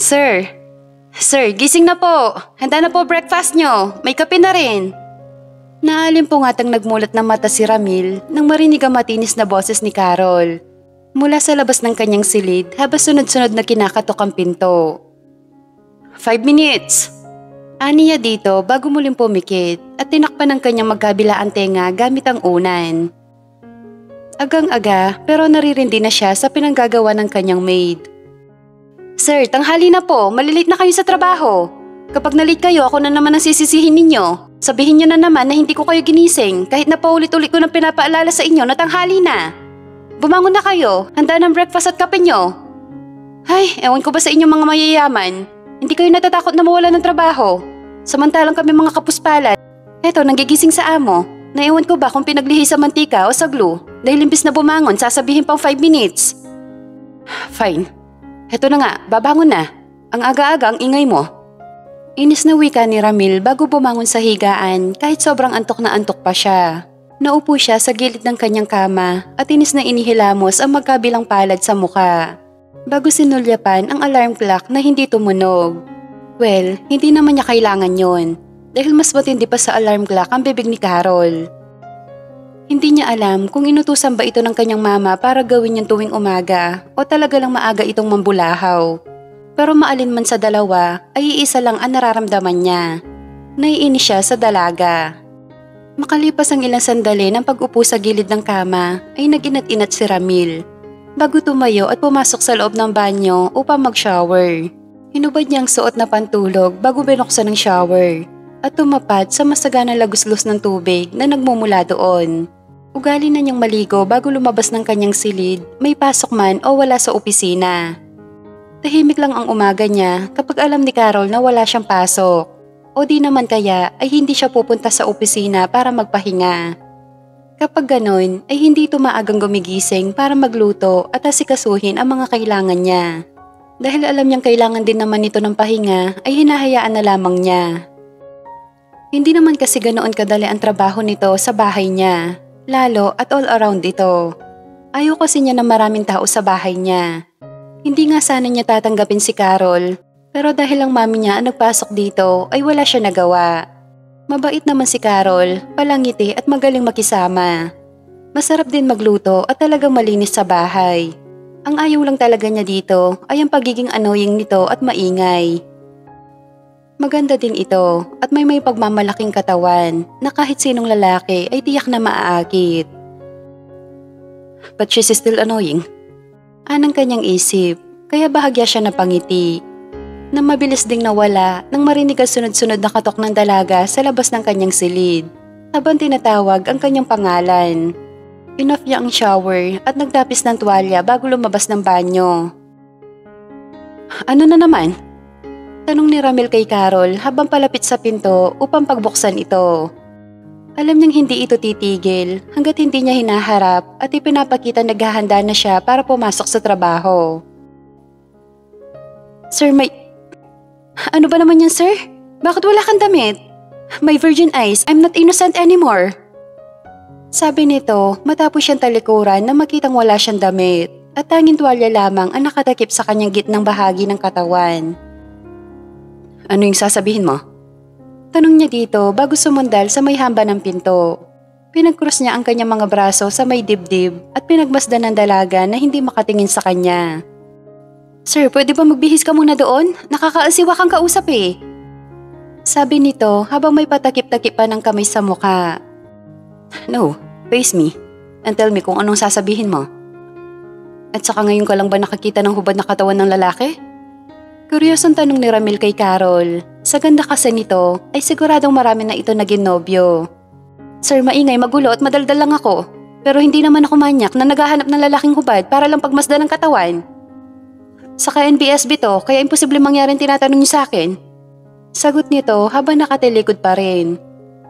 Sir! Sir, gising na po! Handa na po breakfast nyo! May kape na rin! Naalim po ngatang nagmulat ng mata si Ramil nang marinig ang matinis na boses ni Carol. Mula sa labas ng kanyang silid habang sunod-sunod na kinakatok ang pinto. 5 minutes! Aniya dito bago muling pumikit at tinakpan ng kanyang magkabilaan tenga gamit ang unan. Agang-aga pero naririndi na siya sa pinanggagawa ng kanyang maid. Sir, tanghali na po. Malilate na kayo sa trabaho. Kapag nalate kayo, ako na naman ang sisisihin ninyo. Sabihin nyo na naman na hindi ko kayo ginising kahit na paulit-ulit ko nang pinapaalala sa inyo na tanghali na. Bumangon na kayo. Handa ng breakfast at kape nyo. Ay, ewan ko ba sa inyong mga mayayaman. Hindi kayo natatakot na mawala ng trabaho. Samantalang kami mga kapuspalan. Eto, nanggigising sa amo. Naiwan ko ba kung pinaglihi sa mantika o sa glue? Dahil imbis na bumangon, sasabihin pang 5 minutes. Fine. Eto na nga, babangon na. Ang aga-aga ang ingay mo. Inis na wika ni Ramil bago bumangon sa higaan kahit sobrang antok na antok pa siya. Naupo siya sa gilid ng kanyang kama at inis na inihilamos ang magkabilang palad sa mukha. Bago sinulyapan ang alarm clock na hindi tumunog. Well, hindi naman niya kailangan yon dahil mas matindi pa sa alarm clock ang bibig ni Carol. Hindi niya alam kung inutusan ba ito ng kanyang mama para gawin yung tuwing umaga o talaga lang maaga itong mambulahaw. Pero maalin man sa dalawa ay iisa lang ang nararamdaman niya. Naiinis siya sa dalaga. Makalipas ang ilang sandali ng pag-upo sa gilid ng kama ay nag-inat-inat si Ramil. Bago tumayo at pumasok sa loob ng banyo upang mag-shower. Hinubad niya ang suot na pantulog bago binuksan ng shower at tumapat sa masaganang laguslos ng tubig na nagmumula doon. Ugali na niyang maligo bago lumabas ng kanyang silid, may pasok man o wala sa opisina. Tahimik lang ang umaga niya kapag alam ni Carol na wala siyang pasok. O di naman kaya ay hindi siya pupunta sa opisina para magpahinga. Kapag ganon ay hindi ito maagang gumigising para magluto at asikasuhin ang mga kailangan niya. Dahil alam niyang kailangan din naman ito ng pahinga ay hinahayaan na lamang niya. Hindi naman kasi ganoon kadali ang trabaho nito sa bahay niya, lalo at all around ito. Ayaw kasi niya na maraming tao sa bahay niya. Hindi nga sana niya tatanggapin si Carol. Pero dahil ang mami niya ang nagpasok dito ay wala siya nagawa. Mabait naman si Carol, palangiti at magaling makisama. Masarap din magluto at talagang malinis sa bahay. Ang ayaw lang talaga niya dito ay ang pagiging annoying nito at maingay. Maganda din ito at may pagmamalaking katawan na kahit sinong lalaki ay tiyak na maaakit. But she's still annoying. Anang kanyang isip, kaya bahagya siya napangiti. Na mabilis ding nawala nang marinig ang sunod-sunod na katok ng dalaga sa labas ng kanyang silid habang tinatawag ang kanyang pangalan. Inoff niya ang shower at nagdapis ng tuwalya bago lumabas ng banyo. Ano na naman? Tanong ni Ramil kay Carol habang palapit sa pinto upang pagbuksan ito. Alam niyang hindi ito titigil hanggat hindi niya hinaharap at ipinapakita naghahanda na siya para pumasok sa trabaho. Sir, Ano ba naman yan, sir? Bakit wala kang damit? My virgin eyes, I'm not innocent anymore. Sabi nito matapos siyang talikuran na makitang wala siyang damit at tanging tuwalya lamang ang nakatakip sa kanyang gitnang bahagi ng katawan. Ano yung sasabihin mo? Tanong niya dito bago sumundal sa may hamba ng pinto. Pinagkrus niya ang kanyang mga braso sa may dibdib at pinagmasdan ng dalaga na hindi makatingin sa kanya. Sir, pwede ba magbihis ka muna doon? Nakakaasiwa kang kausap eh. Sabi nito habang may patakip-takip pa ng kamay sa mukha. No, face me and tell me kung anong sasabihin mo. At saka ngayon ka lang ba nakakita ng hubad na katawan ng lalaki? Kuryosong tanong ni Ramil kay Carol. Sa ganda kasi nito ay siguradong marami na ito naging nobyo. Sir, maingay, magulo at madaldal lang ako. Pero hindi naman ako manyak na naghahanap ng lalaking hubad para lang pagmasdan ng katawan. Saka NBSB to, kaya imposible mangyaring tinatanong niyo sa akin. Sagot nito habang nakatilikod pa rin.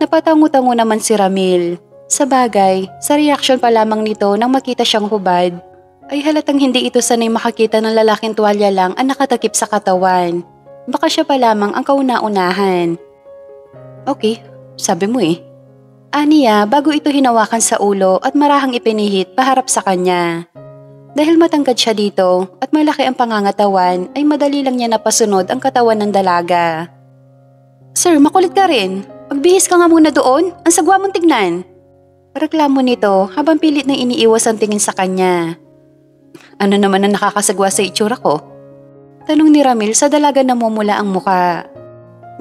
Napatango-tango naman si Ramil. Sa bagay, sa reaksyon pa lamang nito nang makita siyang hubad, ay halatang hindi ito sanay makakita ng lalaking tuwalya lang ang nakatakip sa katawan. Baka siya pa lamang ang kauna-unahan. Okay, sabi mo eh. Aniya bago ito hinawakan sa ulo at marahang ipinihit paharap sa kanya. Dahil matangkad siya dito at malaki ang pangangatawan ay madali lang niya napasunod ang katawan ng dalaga. Sir, makulit ka rin. Magbihis ka nga muna doon. Ang sagwa mong tignan. Reklamo nito habang pilit na iniiwas ang tingin sa kanya. Ano naman ang nakakasagwa sa itsura ko? Tanong ni Ramil sa dalaga na mumula ang muka.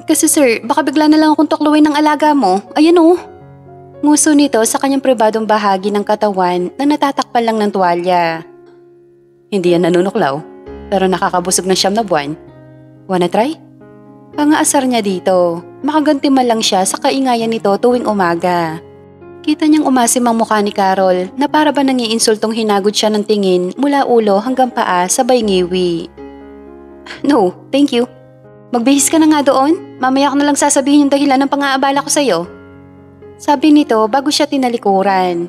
Kasi sir, baka bigla na lang akong tuklawin ng alaga mo. Ayan o. Nguso nito sa kanyang pribadong bahagi ng katawan na natatakpan lang ng tuwalya. Hindi yan nanunuklaw, pero nakakabusog ng 9 na buwan. Wanna try? Pangaasar niya dito, makaganti man lang siya sa kaingayan nito tuwing umaga. Kita niyang umasim ang mukha ni Carol na para ba nangiinsultong hinagod siya ng tingin mula ulo hanggang paa sabay ngiwi. No, thank you. Magbihis ka na nga doon, mamaya ko na lang sasabihin yung dahilan ng pang-aabala ko sa'yo. Sabi nito bago siya tinalikuran.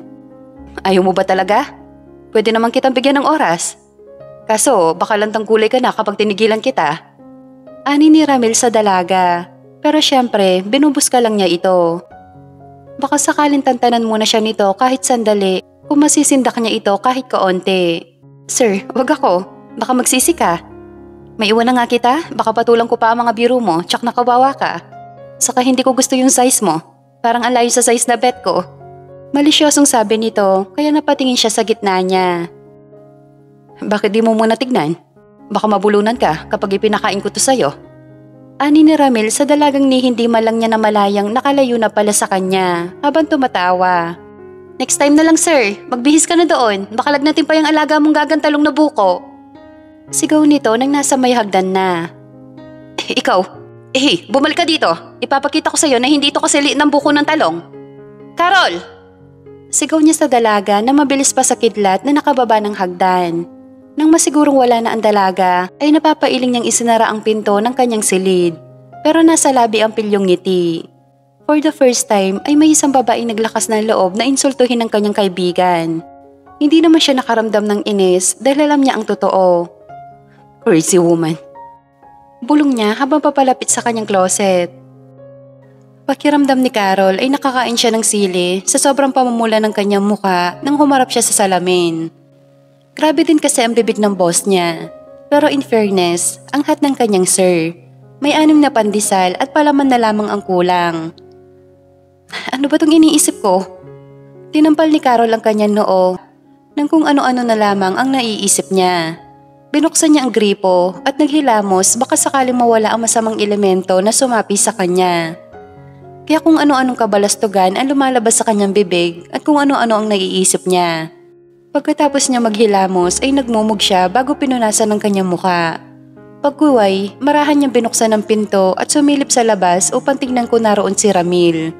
Ayaw mo ba talaga? Pwede naman kitang bigyan ng oras. Kaso baka lantang kulay ka na kapag tinigilan kita. Ani ni Ramil sa dalaga, pero syempre binubuska lang niya ito. Baka sakaling tantanan muna siya nito kahit sandali kung masisindak niya ito kahit kaonti. Sir, wag ako. Baka magsisi ka. May iwan na nga kita, baka patulang ko pa ang mga biro mo tsak nakawawa ka. Saka hindi ko gusto yung size mo. Parang ang layo sa size na bet ko. Malisyosong sabi nito kaya napatingin siya sa gitna niya. Bakit di mo muna tignan? Baka mabulunan ka kapag ipinakain ko to sa'yo. Ani ni Ramil sa dalagang ni hindi malang niya na malayang nakalayo na pala sa kanya habang tumatawa. Next time na lang sir, magbihis ka na doon. Baka lagnatin pa yung alaga mong gagantalong na buko. Sigaw nito nang nasa may hagdan na. Ikaw, bumalik ka dito. Ipapakita ko sa'yo na hindi ito kasi liit ng buko ng talong. Carol! Sigaw niya sa dalaga na mabilis pa sa kidlat na nakababa ng hagdan. Nang masigurong wala na ang dalaga, ay napapailing niyang isinara ang pinto ng kanyang silid. Pero nasa labi ang pilyong ngiti. For the first time ay may isang babaeng naglakas ng loob na insultuhin ng kanyang kaibigan. Hindi naman siya nakaramdam ng inis dahil alam niya ang totoo. Crazy woman. Bulong niya habang papalapit sa kanyang closet. Pakiramdam ni Carol ay nakakain siya ng sili sa sobrang pamumula ng kanyang muka nang humarap siya sa salamin. Grabe din kasi ang bibig ng boss niya. Pero in fairness, ang hat ng kanyang sir. May 6 na pandesal at palaman na lamang ang kulang. Ano ba itong iniisip ko? Tinampal ni Carol ang kanyang noo nang kung ano-ano na lamang ang naiisip niya. Binuksan niya ang gripo at naghilamos baka sakaling mawala ang masamang elemento na sumapi sa kanya. Kaya kung ano-anong kabalastugan ang lumalabas sa kanyang bibig at kung ano-ano ang naiisip niya. Pagkatapos niya maghilamos ay nagmumog siya bago pinunasan ng kanyang muka. Pagkuway, marahan niyang binuksan ang pinto at sumilip sa labas upang tignan kung naroon si Ramil.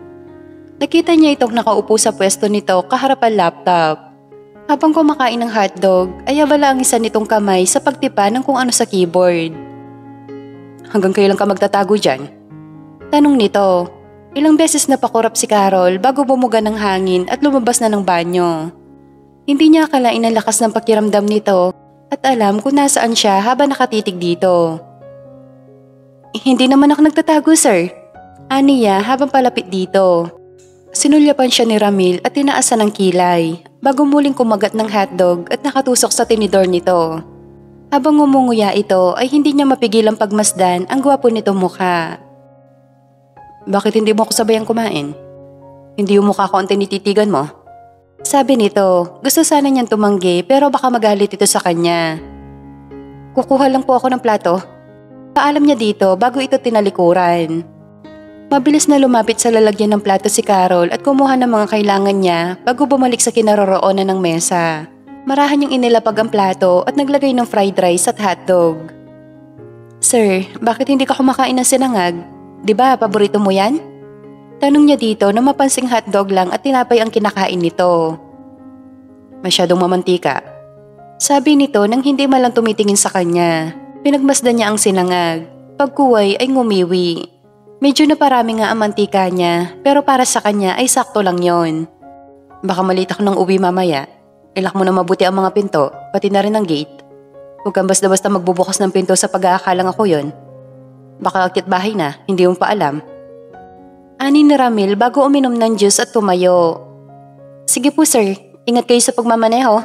Nakita niya itong nakaupo sa pwesto nito kaharap ang laptop. Habang kumakain ng hotdog ay abala ang isa nitong kamay sa pagtipa ng kung ano sa keyboard. Hanggang kailan ka magtatago dyan? Tanong nito. Ilang beses na pakurap si Carol bago bumuga ng hangin at lumabas na ng banyo. Hindi niya akalain ang lakas ng pakiramdam nito at alam kung nasaan siya habang nakatitig dito. Hindi naman ako nagtatago sir. Aniya habang palapit dito. Sinulyapan siya ni Ramil at tinaasan ng kilay bago muling kumagat ng hotdog at nakatusok sa tinidor nito. Habang ngumunguya ito ay hindi niya mapigilang pagmasdan ang gwapo nitong mukha. Bakit hindi mo ako sabayang kumain? Hindi yung mukha ko ang tinititigan mo? Sabi nito, gusto sana niyang tumanggi pero baka magalit ito sa kanya. Kukuha lang po ako ng plato. Paalam niya dito bago ito tinalikuran. Mabilis na lumapit sa lalagyan ng plato si Carol at kumuha ng mga kailangan niya bago bumalik sa kinaroroonan ng mesa. Marahan niyang inilapag ang plato at naglagay ng fried rice at hotdog. Sir, bakit hindi ka kumakain ng sinangag? Diba paborito mo yan? Tanong niya dito na mapansing hotdog lang at tinapay ang kinakain nito. Masyadong mamantika. Sabi nito nang hindi malang tumitingin sa kanya. Pinagmasdan niya ang sinangag. Pagkuway ay ngumiwi. Medyo naparami nga ang mantika niya pero para sa kanya ay sakto lang yon. Baka malita ko ng uwi mamaya. Ilak mo na mabuti ang mga pinto, pati na rin ang gate. Huwag kang basta-basta magbubukas ng pinto sa pag-aakalang ako yon. Baka akit bahay na, hindi mo pa alam. Ani ni Ramil bago uminom ng juice at tumayo. Sige po sir, ingat kayo sa pagmamaneho.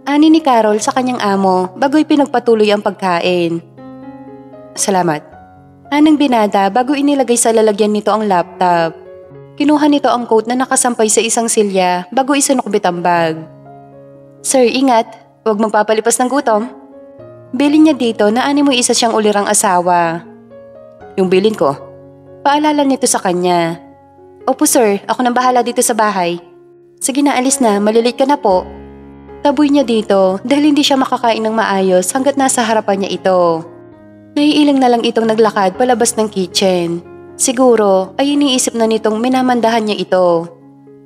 Ani ni Carol sa kanyang amo bago'y pinagpatuloy ang pagkain. Salamat. Anang binata bago inilagay sa lalagyan nito ang laptop. Kinuha nito ang coat na nakasampay sa isang silya bago isinukbit ang bag. Sir, ingat. Huwag magpapalipas ng gutom. Bilin niya dito na ani mo isa siyang ulirang asawa. Yung bilin ko. Paalala nito sa kanya. Opo sir, ako nang bahala dito sa bahay. Sige na, alis na, malilate ka na po. Taboy niya dito dahil hindi siya makakain ng maayos hanggat nasa harapan niya ito. Naiilang na lang itong naglakad palabas ng kitchen. Siguro ay iniisip na nitong minamandahan niya ito.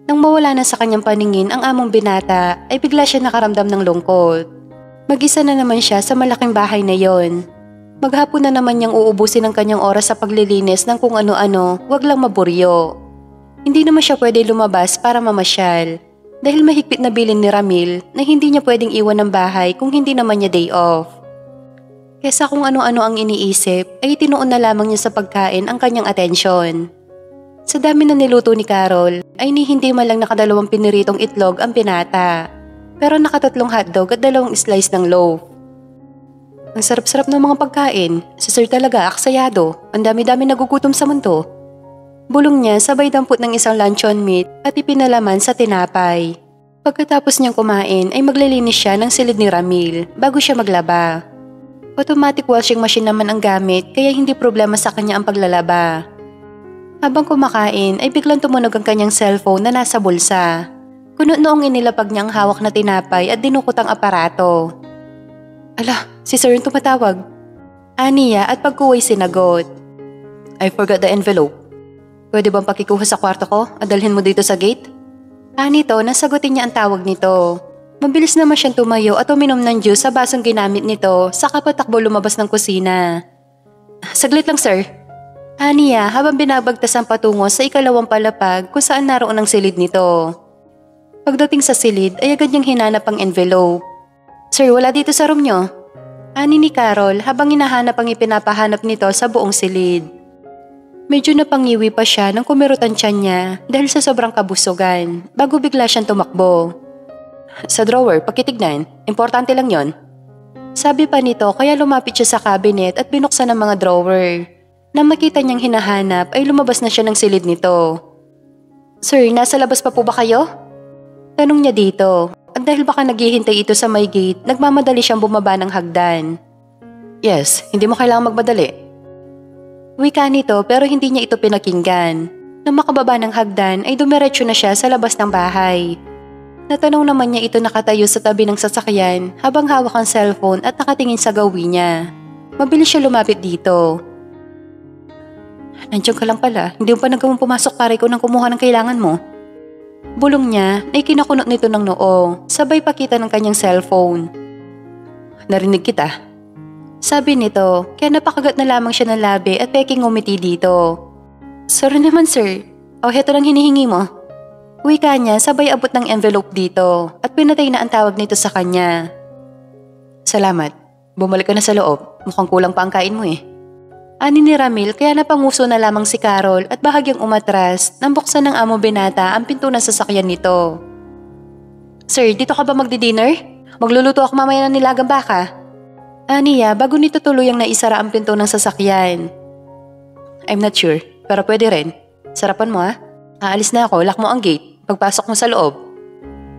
Nang mawala na sa kanyang paningin ang among binata ay bigla siya nakaramdam ng lungkot. Mag-isa na naman siya sa malaking bahay na yon. Maghapon na naman niyang uubusin ang kanyang oras sa paglilinis ng kung ano-ano, wag lang maburyo. Hindi naman siya pwede lumabas para mamasyal dahil mahigpit na bilin ni Ramil na hindi niya pwedeng iwan ng bahay kung hindi naman niya day off. Kesa kung ano-ano ang iniisip ay tinuon na lamang niya sa pagkain ang kanyang atensyon. Sa dami na niluto ni Carol ay hindi man lang nakadalawang piniritong itlog ang pinata pero nakatatlong hotdog at 2 slice ng loaf. Ang sarap-sarap ng mga pagkain, si Sir talaga aksayado, ang dami-dami nagugutom sa mundo. Bulong niya sabay dampot ng isang luncheon meat at ipinalaman sa tinapay. Pagkatapos niyang kumain ay maglilinis siya ng silid ni Ramil bago siya maglaba. Automatic washing machine naman ang gamit kaya hindi problema sa kanya ang paglalaba. Habang kumakain ay biglang tumunog ang kanyang cellphone na nasa bulsa. Kuno noong inilapag niya ang hawak na tinapay at dinukot ang aparato. Ala, si Sir yung tumatawag. Aniya at pagkuway sinagot. I forgot the envelope. Pwede bang pakikuha sa kwarto ko at dalhin mo dito sa gate? Nito, nasagutin niya ang tawag nito. Mabilis naman siyang tumayo at uminom ng juice sa basong ginamit nito saka patakbo lumabas ng kusina. Saglit lang sir. Niya habang binabagtas ang patungo sa ikalawang palapag kung saan naroon ang silid nito. Pagdating sa silid ay agad niyang hinanap ang envelope. Sir, wala dito sa room niyo. Ani ni Carol habang hinahanap ang ipinapahanap nito sa buong silid. Medyo napangiwi pa siya nang kumirutan tiyan niya dahil sa sobrang kabusugan bago bigla siyang tumakbo. Sa drawer, pakitignan. Importante lang yon. Sabi pa nito kaya lumapit siya sa cabinet at binuksan ang mga drawer. Nang makita niyang hinahanap ay lumabas na siya ng silid nito. Sir, nasa labas pa po ba kayo? Tanong niya dito at dahil baka naghihintay ito sa may gate, nagmamadali siyang bumaba ng hagdan. Yes, hindi mo kailangang magmadali. Wika nito pero hindi niya ito pinakinggan. Nang makababa ng hagdan ay dumiretso na siya sa labas ng bahay. Natanong naman niya ito nakatayo sa tabi ng sasakyan habang hawak ang cellphone at nakatingin sa gawin niya. Mabilis siya lumapit dito. Nandiyan ka lang pala, hindi mo pa nagawang pumasok para ikaw nang kumuha ng kailangan mo. Bulong niya na ikinakunot nito ng noo, sabay pakita ng kanyang cellphone. Narinig kita. Sabi nito, kaya napakagat na lamang siya ng labi at peking umiti dito. Sorry naman sir, heto lang hinihingi mo. Wika niya sabay abot ng envelope dito at pinatay na ang tawag nito sa kanya. Salamat, bumalik ka na sa loob, mukhang kulang pa ang kain mo eh. Ani ni Ramil kaya napanguso na lamang si Carol at bahagyang umatras nang buksan ng amo binata ang pinto ng sasakyan nito. Sir, dito ka ba magdi-dinner? Magluluto ako mamaya ng nilagang baka. Aniya bago nito tuluyang naisara ang pinto ng sasakyan. I'm not sure, pero pwede rin. Sarapan mo ha. Aalis na ako, lock mo ang gate. Pagpasok mo sa loob.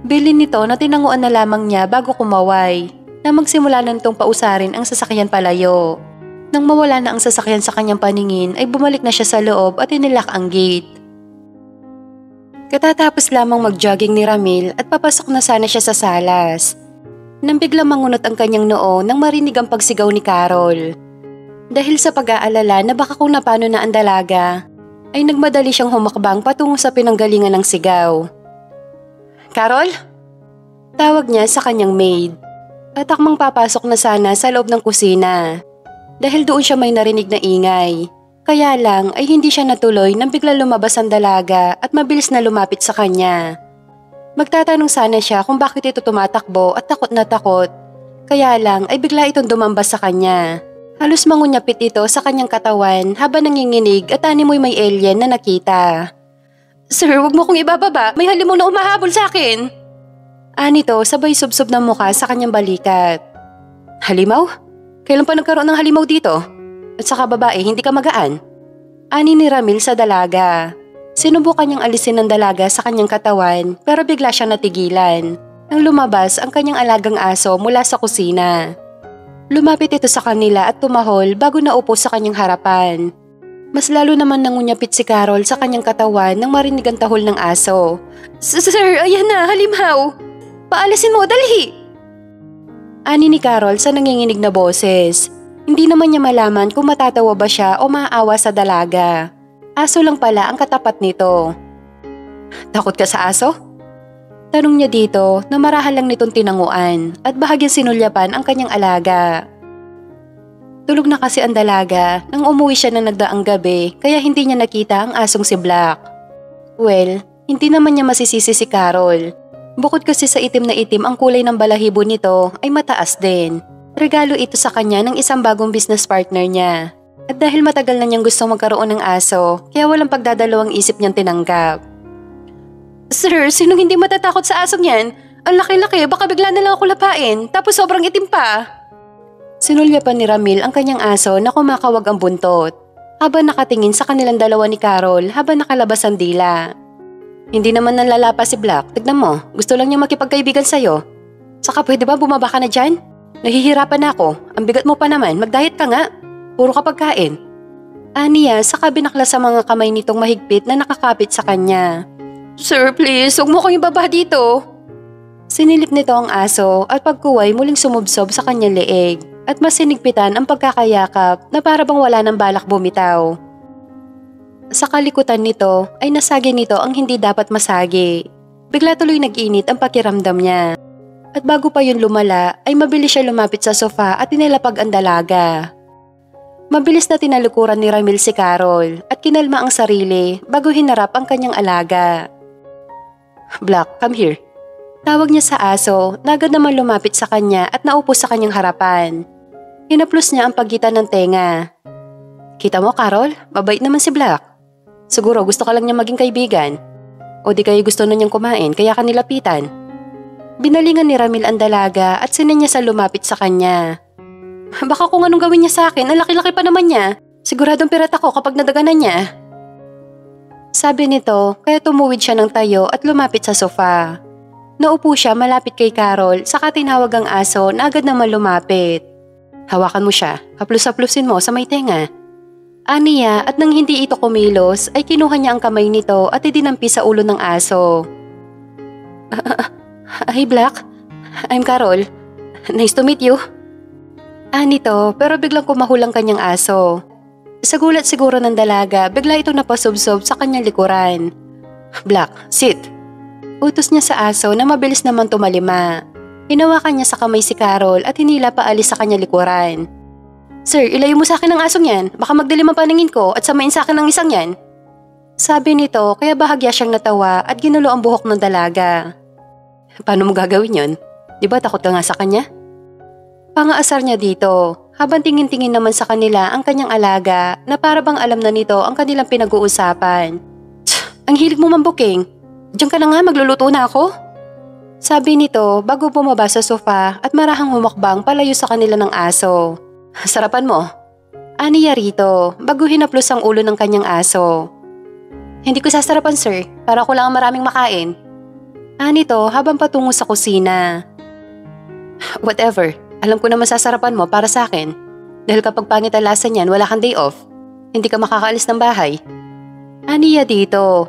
Bilin nito na tinanguan na lamang niya bago kumaway na magsimula na nitong pausarin ang sasakyan palayo. Nang mawala na ang sasakyan sa kanyang paningin ay bumalik na siya sa loob at inilak ang gate. Katatapos lamang mag-jogging ni Ramil at papasok na sana siya sa salas. Nang biglang mangunot ang kanyang noo nang marinig ang pagsigaw ni Carol. Dahil sa pag-aalala na baka kung napano na ang dalaga, ay nagmadali siyang humakbang patungo sa pinanggalingan ng sigaw. Carol? Tawag niya sa kanyang maid. At akmang papasok na sana sa loob ng kusina. Dahil doon siya may narinig na ingay. Kaya lang ay hindi siya natuloy nang bigla lumabas ang dalaga at mabilis na lumapit sa kanya. Magtatanong sana siya kung bakit ito tumatakbo at takot na takot. Kaya lang ay bigla itong dumambas sa kanya. Halos mangunyapit ito sa kanyang katawan habang nanginginig at animoy may alien na nakita. Sir, wag mo kong ibababa. May halimong na umahabol sa akin. Nito sabay subsob ng mukha sa kanyang balikat. Halimaw? Kailan pa nagkaroon ng halimaw dito? At saka babae, hindi ka magaan? Ani ni Ramil sa dalaga. Sinubukan niyang alisin ng dalaga sa kanyang katawan pero bigla siyang natigilan nang lumabas ang kanyang alagang aso mula sa kusina. Lumapit ito sa kanila at tumahol bago naupo sa kanyang harapan. Mas lalo naman nangunyapit si Carol sa kanyang katawan nang marinig ang tahol ng aso. Sir, ayan na, halimaw! Paalisin mo, dali! Ani ni Carol sa nanginginig na boses. Hindi naman niya malaman kung matatawa ba siya o maaawa sa dalaga. Aso lang pala ang katapat nito. Takot ka sa aso? Tanong niya dito na marahal lang nitong tinanguan at bahagyang sinulyapan ang kanyang alaga. Tulog na kasi ang dalaga nang umuwi siya ng nagdaang gabi kaya hindi niya nakita ang asong si Black. Well, hindi naman niya masisisi si Carol. Bukod kasi sa itim na itim ang kulay ng balahibo nito ay mataas din. Regalo ito sa kanya ng isang bagong business partner niya. At dahil matagal na niyang gustong magkaroon ng aso, kaya walang pagdadalawang isip niyang tinanggap. Sir, sinong hindi matatakot sa asong yan? Ang laki-laki, baka bigla na lang ako lapain, tapos sobrang itim pa. Sinulyapan ni Ramil ang kanyang aso na kumakawag ang buntot, habang nakatingin sa kanilang dalawa ni Carol habang nakalabas ang dila. Hindi naman nanlalapa si Black, tignan mo, gusto lang niya makipagkaibigan sa'yo. Saka pwede ba bumaba ka na dyan? Nahihirapan na ako, ang bigat mo pa naman, mag-diet ka nga. Puro ka pagkain. Aniya saka binakla sa mga kamay nitong mahigpit na nakakapit sa kanya. Sir, please, huwag mo ko ibaba dito. Sinilip nito ang aso at pagkuway muling sumubsob sa kanyang leeg at mas sinigpitan ang pagkakayakap na para bang wala ng balak bumitaw. Sa kalikutan nito ay nasagi nito ang hindi dapat masagi. Bigla tuloy nag-init ang pakiramdam niya. At bago pa yun lumala ay mabilis siya lumapit sa sofa at tinilapag ang dalaga. Mabilis na tinalukuran ni Ramil si Carol at kinalma ang sarili bago hinarap ang kanyang alaga. Black, come here. Tawag niya sa aso na agad naman lumapit sa kanya at naupo sa kanyang harapan. Hinaplos niya ang pagitan ng tenga. Kita mo, Carol? Mabait naman si Black. Siguro gusto ka lang niya maging kaibigan. O di kayo gusto na niyang kumain kaya kanilapitan. Binalingan ni Ramil ang dalaga at sinenya sa lumapit sa kanya. Baka kung anong gawin niya sa akin, ang laki-laki pa naman niya. Siguradong pirat ako kapag nadaganan niya. Sabi nito, kaya tumuwid siya ng tayo at lumapit sa sofa. Naupo siya malapit kay Carol, saka tinawag ang aso na agad naman lumapit. Hawakan mo siya, haplus-haplusin mo sa may tenga. Aniya at nang hindi ito kumilos ay kinuha niya ang kamay nito at idinampi sa ulo ng aso. Hi Black, I'm Carol. Nice to meet you. Nito pero biglang kumahulang kanyang aso. Sa gulat siguro ng dalaga, bigla ito napasubsob sa kanyang likuran. Black, sit. Utos niya sa aso na mabilis naman tumalima. Hinawakan niya sa kamay si Carol at hinila paalis sa kanyang likuran. Sir, ilayo mo sa akin ang asong yan. Baka magdilim ang paningin ko at samain sa akin ang isang yan. Sabi nito kaya bahagya siyang natawa at ginulo ang buhok ng dalaga. Paano mo gagawin yon? Di ba takot ka nga sa kanya? Pangaasar niya dito habang tingin-tingin naman sa kanila ang kanyang alaga na para bang alam na nito ang kanilang pinag-uusapan. Ang hilig mo mambuking. Diyan ka na nga, magluluto na ako. Sabi nito bago bumaba sa sofa at marahang humakbang palayo sa kanila ng aso. Sarapan mo. Aniya rito bago hinaplos ang ulo ng kanyang aso. Hindi ko sasarapan sir, para ko lang ang maraming makain. Nito habang patungo sa kusina. Whatever, alam ko na masasarapan mo para sa akin. Dahil kapag pangit ang lasa niyan, wala kang day off. Hindi ka makakaalis ng bahay. Aniya dito.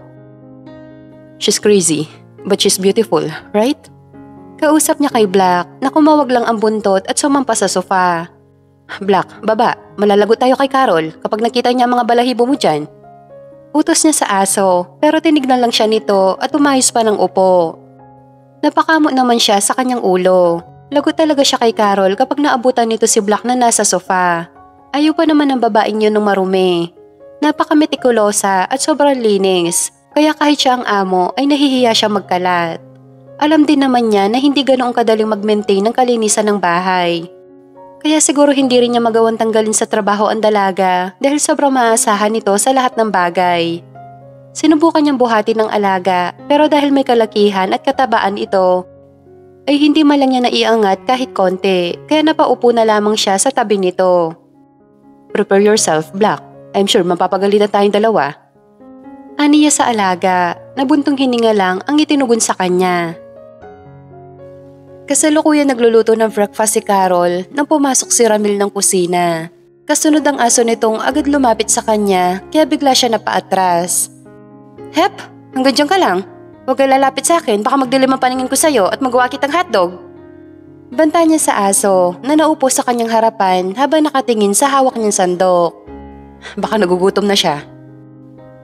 She's crazy, but she's beautiful, right? Kausap niya kay Black na kumawag lang ang buntot at sumampa sa sofa. Black, baba, malalagot tayo kay Carol kapag nakita niya ang mga balahibo mo dyan. Utos niya sa aso pero tinignan lang siya nito at umayos pa ng upo. Napakamot naman siya sa kanyang ulo. Lagot talaga siya kay Carol kapag naabutan nito si Black na nasa sofa. Ayaw pa naman ng babaeng yun ng marumi. Napakametikulosa at sobrang linis. Kaya kahit siya ang amo ay nahihiya siya magkalat. Alam din naman niya na hindi ganoong kadaling mag-maintain ng kalinisan ng bahay. Kaya siguro hindi rin niya magawang tanggalin sa trabaho ang dalaga dahil sobrang maasahan nito sa lahat ng bagay. Sinubukan niyang buhatin ng alaga pero dahil may kalakihan at katabaan ito, ay hindi man lang niya naiangat kahit konti, kaya napaupo na lamang siya sa tabi nito. Prepare yourself, Black. I'm sure mapapagalitan tayong dalawa. Aniya sa alaga, nabuntong hininga lang ang itinugon sa kanya. Kasalukuyan nagluluto ng breakfast si Carol nang pumasok si Ramil ng kusina. Kasunod ang aso nitong agad lumapit sa kanya kaya bigla siya napaatras. Hep, hanggang dyan ka lang. Huwag ka lalapit sa akin, baka magdilim ang paningin ko sa'yo at magawa kitang hotdog. Banta niya sa aso na naupo sa kanyang harapan habang nakatingin sa hawak niyang sandok. Baka nagugutom na siya.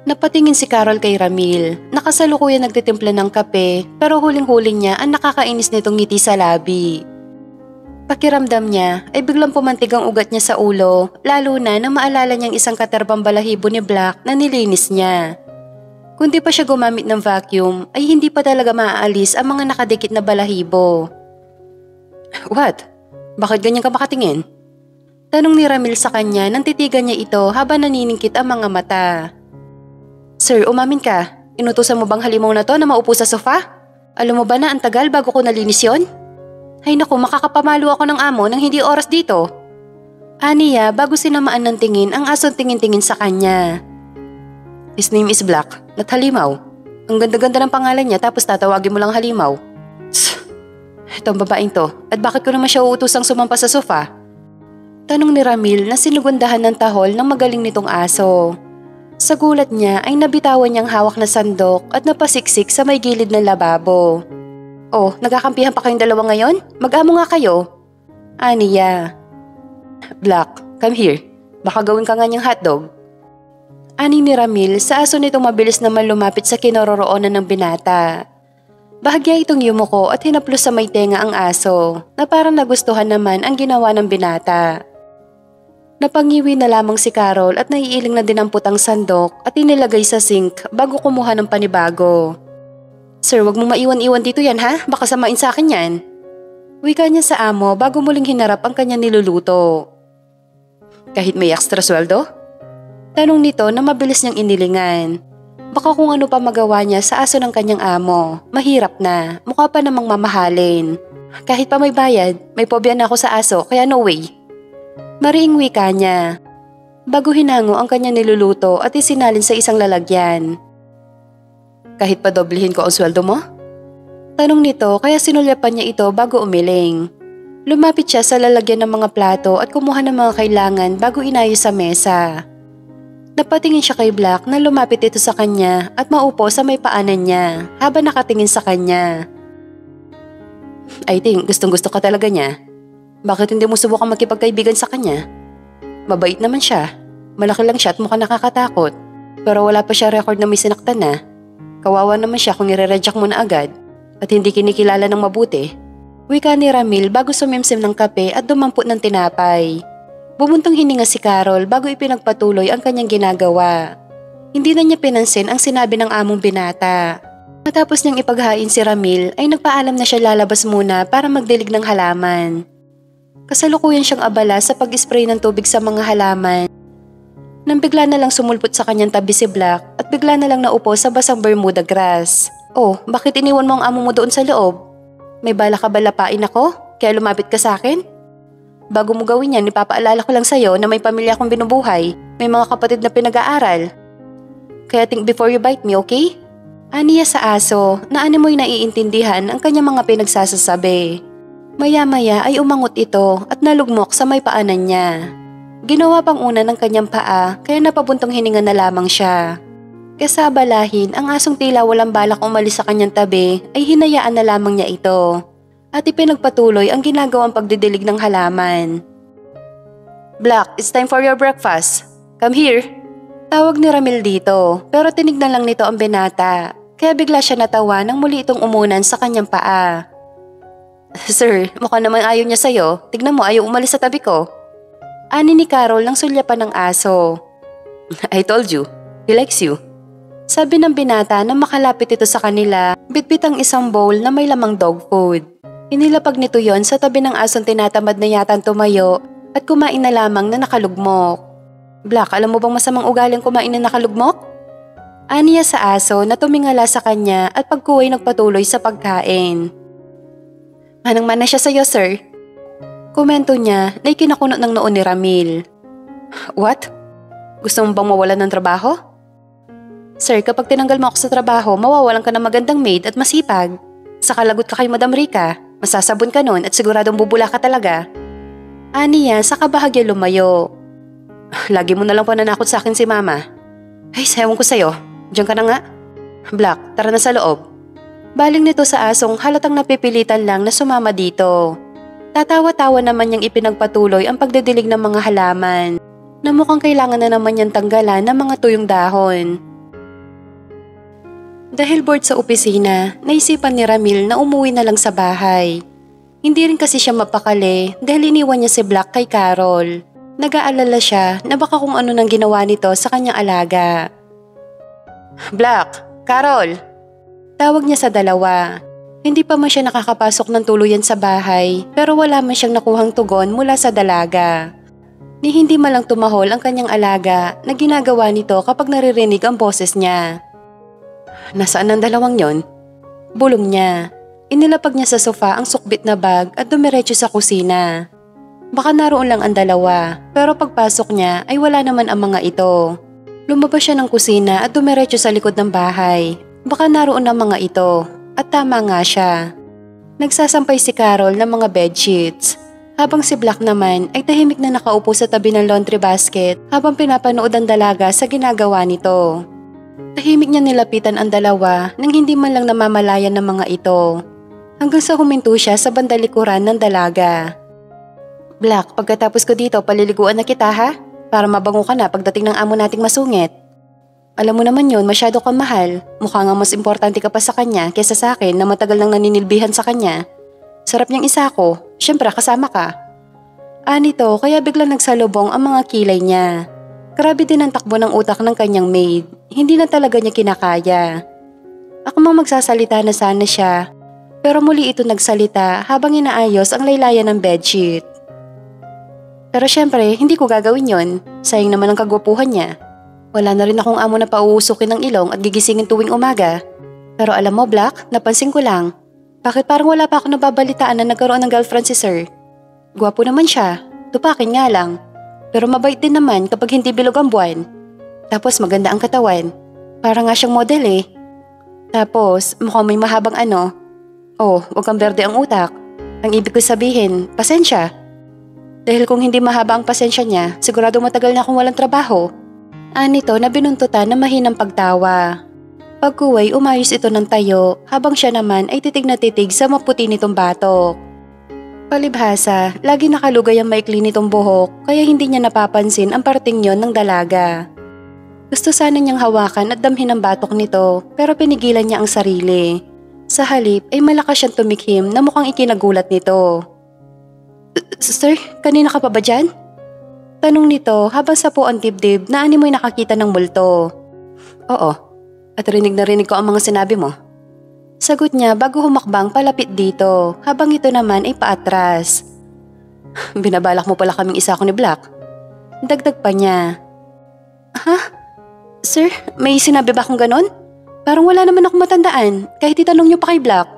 Napatingin si Carol kay Ramil. Nakasalukuyan nagtitimpla ng kape pero huling-huling niya ang nakakainis nitong ngiti sa labi. Pakiramdam niya ay biglang pumantig ang ugat niya sa ulo, lalo na nang maalala niyang isang katerbang balahibo ni Black na nilinis niya. Kung di pa siya gumamit ng vacuum ay hindi pa talaga maaalis ang mga nakadikit na balahibo. What? Bakit ganyan ka makatingin? Tanong ni Ramil sa kanya nang titigan niya ito habang naniningkit ang mga mata. Sir, umamin ka. Inutusan mo bang halimaw na to na maupo sa sofa? Alam mo ba na ang tagal bago ko nalinis yon? Ay naku, makakapamalo ako ng amo nang hindi oras dito. Aniya bago sinamaan ng tingin ang asong tingin-tingin sa kanya. His name is Black, not Halimaw. Ang ganda-ganda ng pangalan niya tapos tatawagin mo lang Halimaw. Tss, itong babaeng to, at bakit ko naman siya uutosang sumampa sa sofa? Tanong ni Ramil na sinugundahan ng tahol ng magaling nitong aso. Sa gulat niya ay nabitawan niyang hawak na sandok at napasiksik sa may gilid ng lababo. Oh, nagkakampihan pa kayong dalawa ngayon? Mag-amo nga kayo. Aniya. Black, come here. Baka gawin ka nga niyang hotdog. Ani ni Ramil sa aso nitong mabilis naman lumapit sa kinaroroonan ng binata. Bahagya itong yumuko at hinaplos sa may tenga ang aso na parang nagustuhan naman ang ginawa ng binata. Napangiwi na lamang si Carol at naiiling na dinampot ang sandok at inilagay sa sink bago kumuha ng panibago. Sir, wag mo maiwan-iwan dito yan ha, baka samain sa akin yan. Wika niya sa amo bago muling hinarap ang kanya niluluto. Kahit may extra sweldo? Tanong nito na mabilis niyang inilingan. Baka kung ano pa magawa niya sa aso ng kanyang amo, mahirap na, mukha pa namang mamahalin. Kahit pa may bayad, may pobya na ako sa aso kaya no way. Mariing wika niya. Bago hinango ang kanya niluluto at isinalin sa isang lalagyan. Kahit pa doblehin ko ang sweldo mo? Tanong nito kaya sinulyapan niya ito bago umiling. Lumapit siya sa lalagyan ng mga plato at kumuha ng mga kailangan bago inayos sa mesa. Napatingin siya kay Black na lumapit ito sa kanya at maupo sa may paanan niya habang nakatingin sa kanya. I think gustong-gusto ka talaga niya. Bakit hindi mo subukang makipagkaibigan sa kanya? Mabait naman siya. Malaki lang siya at mukhang nakakatakot. Pero wala pa siya record na may sinaktan na. Kawawa naman siya kung i-reject mo na agad at hindi kinikilala ng mabuti. Wika ni Ramil bago sumimsim ng kape at dumampot ng tinapay. Bumuntong hininga si Carol bago ipinagpatuloy ang kanyang ginagawa. Hindi na niya pinansin ang sinabi ng among binata. Matapos niyang ipaghain si Ramil ay nagpaalam na siya lalabas muna para magdilig ng halaman. Kasalukuyan siyang abala sa pag-spray ng tubig sa mga halaman. Nang bigla na lang sumulpot sa kanyang tabi si Black at bigla na lang naupo sa basang Bermuda grass. Oh, bakit iniwan mo ang amo mo doon sa loob? May bala ka ba lapain ako? Kaya lumapit ka sa akin? Bago mo gawin yan, ipapaalala ko lang sa'yo na may pamilya akong binubuhay. May mga kapatid na pinag-aaral. Kaya think before you bite me, okay? Aniya sa aso na animoy naiintindihan ang kanyang mga pinagsasasabi. Maya-maya ay umangot ito at nalugmok sa may paanan niya. Ginawa pang una ng kanyang paa kaya napabuntong hininga na lamang siya. Kesa abalahin, ang asong tila walang balak umalis sa kanyang tabi ay hinayaan na lamang niya ito. At ipinagpatuloy ang ginagawang pagdidilig ng halaman. Black, it's time for your breakfast. Come here. Tawag ni Ramil dito pero tinignan lang nito ang binata kaya bigla siya natawa nang muli itong umunan sa kanyang paa. Sir, mukha naman ayaw niya sa'yo. Tignan mo, ayaw umalis sa tabi ko. Ani ni Carol nang sulyapan ng aso. I told you, he likes you. Sabi ng binata na makalapit ito sa kanila, bitbit ang isang bowl na may lamang dog food. Inilapag nito yon sa tabi ng asong tinatamad na yatang tumayo at kumain na lamang na nakalugmok. Black, alam mo bang masamang ugaling kumain na nakalugmok? Aniya sa aso na tumingala sa kanya at pagkuway nagpatuloy sa pagkain. Manang-mana siya sa'yo, sir. Komento niya na ikinakunot ng noon ni Ramil. What? Gusto mo bang mawalan ng trabaho? Sir, kapag tinanggal mo ako sa trabaho, mawawalan ka ng magandang maid at masipag. Saka lagot ka kay Madam Rica, masasabon ka nun at siguradong bubula ka talaga. Aniya, saka bahagya lumayo. Lagi mo nalang pananakot sa akin si Mama. Ay, sayawan ko sa'yo. Diyan ka na nga. Black, tara na sa loob. Baling nito sa asong halatang napipilitan lang na sumama dito. Tatawa-tawa naman niyang ipinagpatuloy ang pagdidilig ng mga halaman na mukhang kailangan na naman niyang tanggalan ng mga tuyong dahon. Dahil bored sa opisina, naisipan ni Ramil na umuwi na lang sa bahay. Hindi rin kasi siya mapakali dahil iniwan niya si Black kay Carol. Nag-aalala siya na baka kung ano nang ginawa nito sa kanyang alaga. Black, Carol! Tawag niya sa dalawa. Hindi pa man siya nakakapasok ng tuluyan sa bahay pero wala man siyang nakuhang tugon mula sa dalaga. Ni hindi malang tumahol ang kanyang alaga na ginagawa nito kapag naririnig ang boses niya. Nasaan ang dalawang yon? Bulong niya. Inilapag niya sa sofa ang sukbit na bag at dumiretso sa kusina. Baka naroon lang ang dalawa pero pagpasok niya ay wala naman ang mga ito. Lumabas siya ng kusina at dumiretso sa likod ng bahay. Baka naroon ang mga ito. At tama nga siya. Nagsasampay si Carol ng mga bedsheets, habang si Black naman ay tahimik na nakaupo sa tabi ng laundry basket habang pinapanood ang dalaga sa ginagawa nito. Tahimik niya nilapitan ang dalawa nang hindi man lang namamalayan ng mga ito, hanggang sa huminto siya sa bandalikuran ng dalaga. Black, pagkatapos ko dito paliliguan na kita ha? Para mabango ka na pagdating ng amo nating masungit. Alam mo naman yun, masyado kang mahal. Mukha nga mas importante ka pa sa kanya kesa sa akin na matagal nang naninilbihan sa kanya. Sarap niyang isa ko, syempre kasama ka. Nito, kaya biglang nagsalubong ang mga kilay niya. Grabe din ang takbo ng utak ng kanyang maid. Hindi na talaga niya kinakaya. Ako mang magsasalita na sana siya, pero muli ito nagsalita habang inaayos ang laylayan ng bedsheet. Pero syempre, hindi ko gagawin yon. Sayang naman ang kagwapuhan niya. Wala na rin akong amo na pauusukin ng ilong at gigisingin tuwing umaga. Pero alam mo, Black, napansin ko lang. Bakit parang wala pa ako nababalitaan na nagkaroon ng girlfriend si Sir? Gwapo naman siya, tupakin nga lang. Pero mabait din naman kapag hindi bilog ang buwan. Tapos maganda ang katawan. Parang nga siyang model eh. Tapos mukhang may mahabang ano. Oh, wag kang berde ang utak. Ang ibig ko sabihin, pasensya. Dahil kung hindi mahaba ang pasensya niya, sigurado matagal na akong walang trabaho. Nito na binuntutan na mahinang pagtawa. Pagkuway, umayos ito ng tayo habang siya naman ay titig na titig sa maputi nitong batok. Palibhasa, lagi nakalugay ang maikli nitong buhok kaya hindi niya napapansin ang parting yon ng dalaga. Gusto sana niyang hawakan at damhin ang batok nito pero pinigilan niya ang sarili. Sa halip ay malakas siyang tumikhim na mukhang ikinagulat nito. Sir, kanina ka pa ba dyan? Tanong nito habang sapo ang dibdib na animoy nakakita ng multo. Oo, at rinig na rinig ko ang mga sinabi mo. Sagot niya bago humakbang palapit dito habang ito naman ay paatras. Binabalak mo pala kaming isa ko ni Black. Dagdag pa niya. Ha? Sir, may sinabi ba akong ganon? Parang wala naman akong matandaan kahit itanong niyo pa kay Black.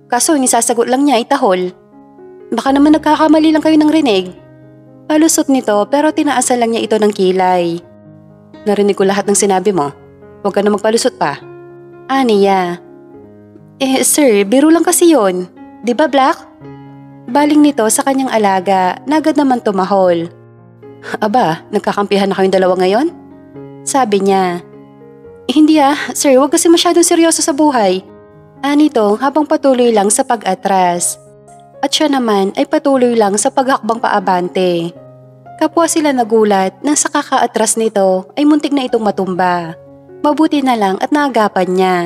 Kaso yung isasagot lang niya ay tahol. Baka naman nagkakamali lang kayo ng rinig. Palusot nito pero tinaasan lang niya ito ng kilay. Narinig ko lahat ng sinabi mo. Huwag ka na magpalusot pa. Niya. Sir, biro lang kasi yon. Di ba, Black? Baling nito sa kanyang alaga na agad naman tumahol. Aba, nagkakampihan na kayong dalawa ngayon? Sabi niya. Hindi sir, huwag kasi masyadong seryoso sa buhay. Nito habang patuloy lang sa pag-atras. At siya naman ay patuloy lang sa paghakbang paabante. Kapwa sila nagulat nang sa kakaatras nito ay muntik na itong matumba. Mabuti na lang at naagapan niya.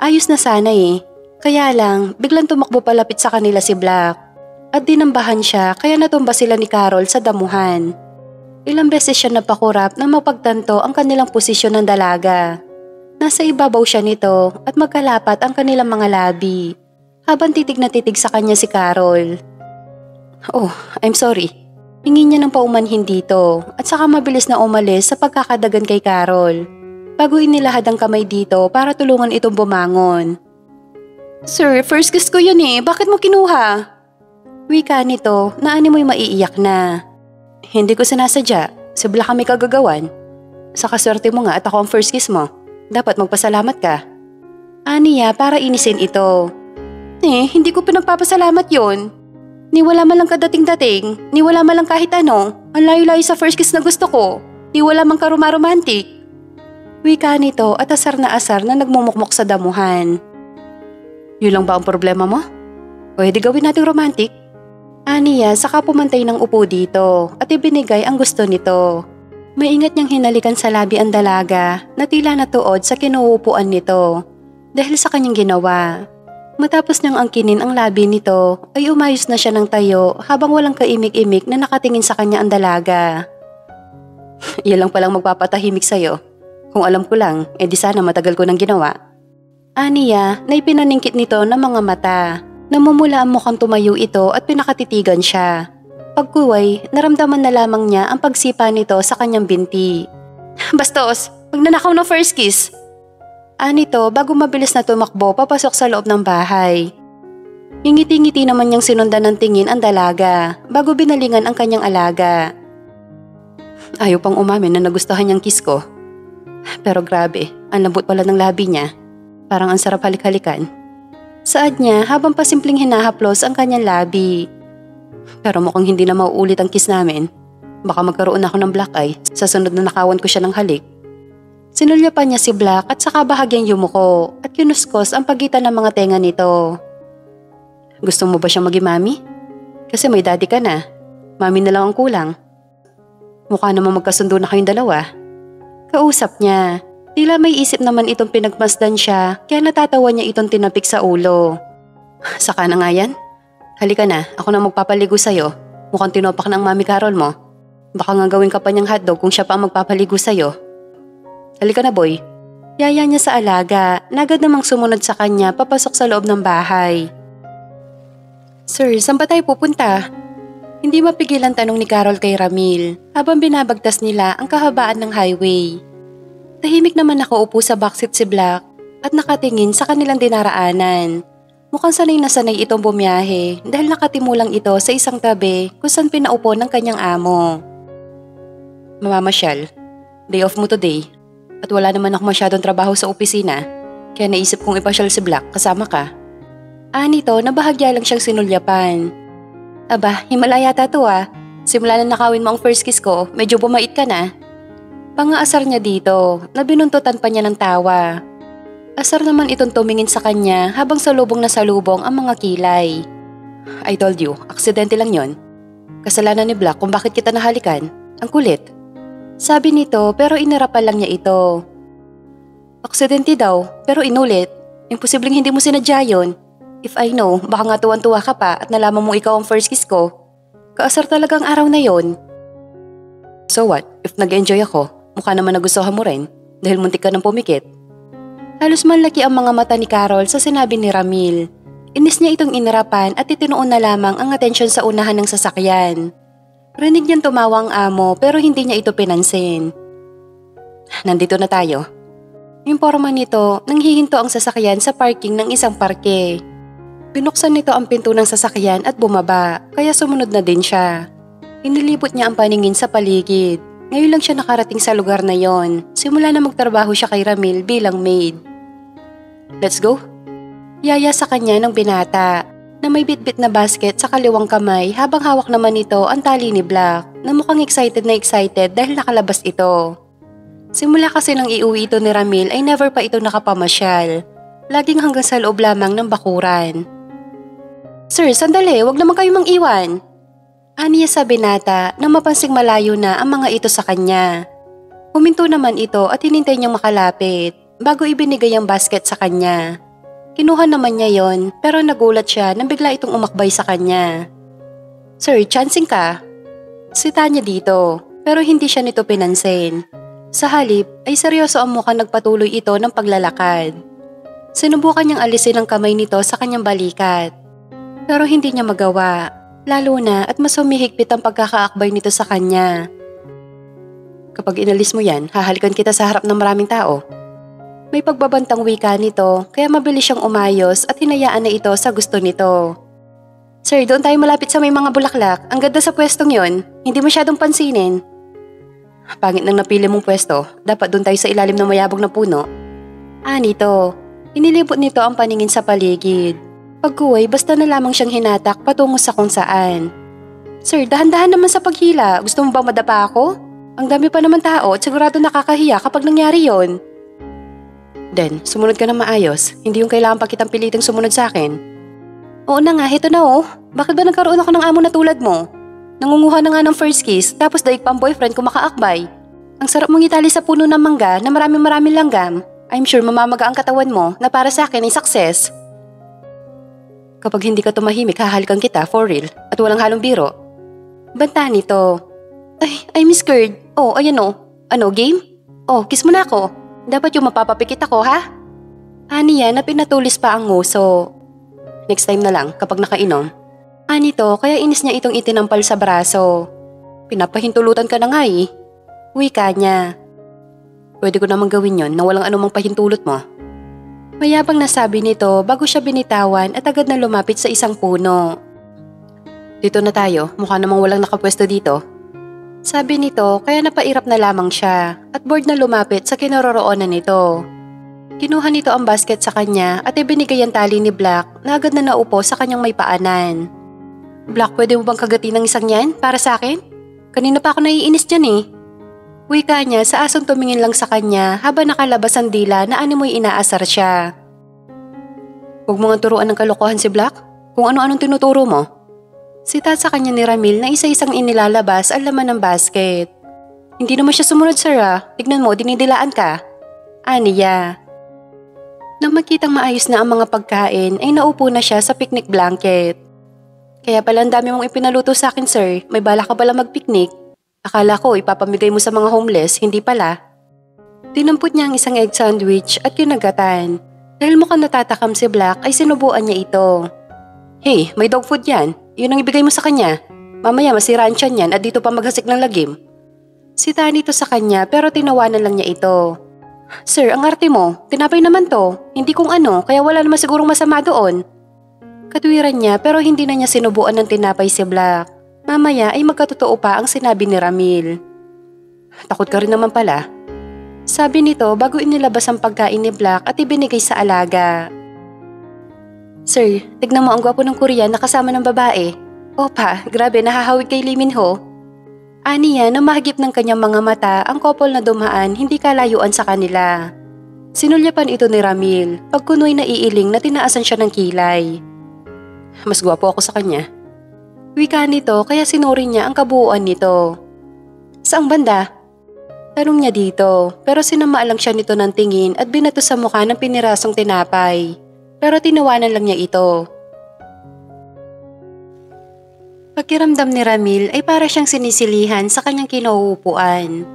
Ayos na sana eh. Kaya lang biglang tumakbo palapit sa kanila si Black. At dinambahan siya kaya natumba sila ni Carol sa damuhan. Ilang beses siya napakurap na mapagtanto ang kanilang posisyon ng dalaga. Nasa ibabaw siya nito at magkalapat ang kanilang mga labi. Habang titig na titig sa kanya si Carol. Oh, I'm sorry. Hingin niya ng paumanhin dito at saka mabilis na umalis sa pagkakadagan kay Carol. Bago inilahad ang kamay dito para tulungan itong bumangon. Sir, first kiss ko yun eh. Bakit mo kinuha? Wika nito na animoy maiiyak na. Hindi ko sinasadya. Si Black kami kagagawan. Sa kaswerte mo nga at ako ang first kiss mo. Dapat magpasalamat ka. Aniya para inisin ito. Hindi ko pinagpapasalamat yon. Ni wala man lang kadating-dating. Ni wala man lang kahit ano. Ang layo-layo sa first kiss na gusto ko. Ni wala mang karumaromantik. Wika nito at asar na nagmumukmok sa damuhan. Yun lang ba ang problema mo? Pwede gawin nating romantic? Aniya saka pumantay ng upo dito at ibinigay ang gusto nito. Maingat niyang hinalikan sa labi ang dalaga na tila natuod sa kinuupuan nito dahil sa kanyang ginawa. Matapos niyang angkinin ang labi nito ay umayos na siya ng tayo habang walang kaimik-imik na nakatingin sa kanya ang dalaga. Yan lang palang magpapatahimik sa'yo. Kung alam ko lang, di sana matagal ko nang ginawa. Aniya na ipinaningkit nito ng mga mata. Namumula ang mukhang tumayo ito at pinakatitigan siya. Pagkuway, naramdaman na lamang niya ang pagsipa nito sa kanyang binti. Bastos, magnanakaw ng first kiss. Anito bago mabilis na tumakbo papasok sa loob ng bahay. Ngiti-ngiti naman niyang sinundan ng tingin ang dalaga bago binalingan ang kanyang alaga. Ayaw pang umamin na nagustuhan niyang kiss ko. Pero grabe, ang lambot pala ng labi niya. Parang ang sarap halik-halikan. Saad niya habang pasimpleng hinahaplos ang kanyang labi. Pero mukhang hindi na mauulit ang kiss namin. Baka magkaroon ako ng black eye sa sunod na nakawan ko siya ng halik. Sinulyapan niya si Black at saka bahagyang yumuko at kinuskos ang pagitan ng mga tenga nito. Gusto mo ba siyang maging mami? Kasi may daddy ka na. Mami na lang ang kulang. Mukha namang magkasundo na kayong dalawa. Kausap niya. Tila may isip naman itong pinagmasdan siya kaya natatawa niya itong tinapik sa ulo. Saka na nga yan? Halika na, ako na magpapaligo sa'yo. Mukhang tinopak ng mami Carol mo. Baka nga gawin ka pa niyang hotdog kung siya pa ang magpapaligo sa'yo. Halika na boy. Yaya niya sa alaga, na agad namang sumunod sa kanya papasok sa loob ng bahay. Sir, saan ba tayo pupunta? Hindi mapigilan tanong ni Carol kay Ramil habang binabagtas nila ang kahabaan ng highway. Tahimik naman nakaupo sa backseat si Black at nakatingin sa kanilang dinaraanan. Mukhang sanay na sanay itong bumiyahe dahil nakatimulang ito sa isang tabi kung saan pinaupo ng kanyang amo. Mamamasyal, day off mo today at wala naman ako masyadong trabaho sa opisina kaya naisip kong ipasyal si Black kasama ka. Nito na bahagya lang siyang sinulyapan. Aba, himala yata to ah. Simula na nakawin mo ang first kiss ko, medyo bumait ka na. Pangaasar niya dito na binuntutan pa niya ng tawa. Asar naman itong tumingin sa kanya habang salubong na salubong ang mga kilay. I told you, aksidente lang yon. Kasalanan ni Black kung bakit kita nahalikan. Ang kulit. Sabi nito pero inarapan lang niya ito. Aksidente daw pero inulit. Imposibleng hindi mo sinadya yun. If I know, baka nga tuwan-tuwa ka pa at nalaman mo ikaw ang first kiss ko. Kaasar talagang araw na yon. So what, if nag-enjoy ako? Mukha naman nagustuhan mo rin dahil muntik ka nang pumikit. Halos manlaki ang mga mata ni Carol sa sinabi ni Ramil. Inis niya itong inarapan at itinuon na lamang ang atensyon sa unahan ng sasakyan. Rinig niyang tumawa ang amo pero hindi niya ito pinansin. Nandito na tayo. Imporma nito nang hihinto ang sasakyan sa parking ng isang parke. Binuksan nito ang pinto ng sasakyan at bumaba kaya sumunod na din siya. Inilibot niya ang paningin sa paligid. Ngayon lang siya nakarating sa lugar na yon. Simula na magtrabaho siya kay Ramil bilang maid. Let's go. Yaya sa kanya ng binata na may bitbit na basket sa kaliwang kamay habang hawak naman nito ang tali ni Black na mukhang excited dahil nakalabas ito. Simula kasi nang iuwi ito ni Ramil ay never pa ito nakapamasyal. Laging hanggang sa loob lamang ng bakuran. Sir, sandali, wag naman kayo mang iwan. Aniya sa binata nang mapansing malayo na ang mga ito sa kanya. Huminto naman ito at hinintay niyang makalapit bago ibinigay ang basket sa kanya. Kinuha naman niya yon pero nagulat siya nang bigla itong umakbay sa kanya. Sir, chancing ka? Sita niya dito pero hindi siya nito pinansin. Sa halip ay seryoso ang mukhang nagpatuloy ito ng paglalakad. Sinubukan niyang alisin ang kamay nito sa kanyang balikat. Pero hindi niya magawa. Lalo na at mas humihigpit ang pagkakaakbay nito sa kanya. Kapag inalis mo yan, hahalikan kita sa harap ng maraming tao. May pagbabantang wika nito kaya mabilis siyang umayos at hinayaan na ito sa gusto nito. Sir, doon tayo malapit sa may mga bulaklak. Ang ganda sa pwestong yon. Hindi masyadong pansinin. Pangit nang napili mong pwesto. Dapat doon tayo sa ilalim ng mayabong na puno. Nito. Inilibot nito ang paningin sa paligid. Pagkuway, basta na lamang siyang hinatak patungo sa kung saan. Sir, dahan-dahan naman sa paghila. Gusto mo bang madapa ako? Ang dami pa naman tao at sigurado nakakahiya kapag nangyari yon. Den, sumunod ka na maayos. Hindi yung kailangan pa kitang pilitang sumunod sa akin. Oo na nga, heto na oh. Bakit ba nagkaroon ako ng amo na tulad mo? Nangunguha na nga ng first kiss tapos daig pa ang boyfriend ko makaakbay. Ang sarap mong itali sa puno ng mangga na maraming langgam. I'm sure mamamaga ang katawan mo na para sa akin ay success. Kapag hindi ka tumahimik, hahalikan kita for real at walang halong biro. Banta nito. Ay Miss Curd. Oh, ayan oh. Ano, game? Oh, kiss mo na ako. Dapat yung mapapapikit ako, ha? Niya na pinatulis pa ang nguso. Next time na lang kapag nakainom. Nito, kaya inis niya itong itinampal sa braso. Pinapahintulutan ka na nga eh. Wika niya. Pwede ko namang gawin yon na walang anumang pahintulot mo. Mayabang nasabi nito bago siya binitawan at agad na lumapit sa isang puno. Dito na tayo, mukha namang walang nakapwesto dito. Sabi nito kaya napairap na lamang siya at bored na lumapit sa kinaroroonan nito. Kinuha nito ang basket sa kanya at ibinigay ang tali ni Black na agad na naupo sa kanyang may paanan. Black, pwede mo bang kagatin ng isang yan para sa akin? Kanina pa ako naiinis dyan eh. Wika niya sa asong tumingin lang sa kanya habang nakalabas ang dila na animoy inaasar siya. Huwag mo nga turuan ng kalokohan si Black kung ano-anong tinuturo mo. Sita sa kanya ni Ramil na isa-isang inilalabas ang laman ng basket. Hindi naman siya sumunod sir Tignan mo, dinidilaan ka. Niya. Nang makitang maayos na ang mga pagkain ay naupo na siya sa picnic blanket. Kaya pala ang dami mong ipinaluto sa akin sir, may bala ka pala mag-picnic. Akala ko ipapamigay mo sa mga homeless, hindi pala. Tinampot niya ang isang egg sandwich at kinagatan. Dahil mukhang natatakam si Black ay sinubuan niya ito. Hey, may dog food yan. Yun ang ibigay mo sa kanya. Mamaya masiraan siya niyan at dito pa maghasik ng lagim. Sita nito sa kanya pero tinawanan lang niya ito. Sir, ang arte mo. Tinapay naman to. Hindi kung ano, kaya wala naman sigurong masama doon. Katwiran niya pero hindi na niya sinubuan ng tinapay si Black. Mamaya ay magkatotoo pa ang sinabi ni Ramil. Takot ka rin naman pala. Sabi nito bago inilabas ang pagkain ni Black at ibinigay sa alaga. Sir, tignan mo ang gwapo ng Korean na kasama ng babae. Opa, grabe nahahawig kay Lee Min-ho. Niya na mahagip ng kanyang mga mata ang couple na dumaan hindi kalayuan sa kanila. Sinulyapan ito ni Ramil, pagkunoy na iiling na tinaasan siya ng kilay. Mas gwapo ako sa kanya. Wika nito kaya sinuri niya ang kabuuan nito. Saang banda? Tanong niya dito pero sinama lang siya nito ng tingin at binato sa mukha ng pinirasong tinapay. Pero tinawanan lang niya ito. Pakiramdam ni Ramil ay para siyang sinisilihan sa kanyang kinauupuan.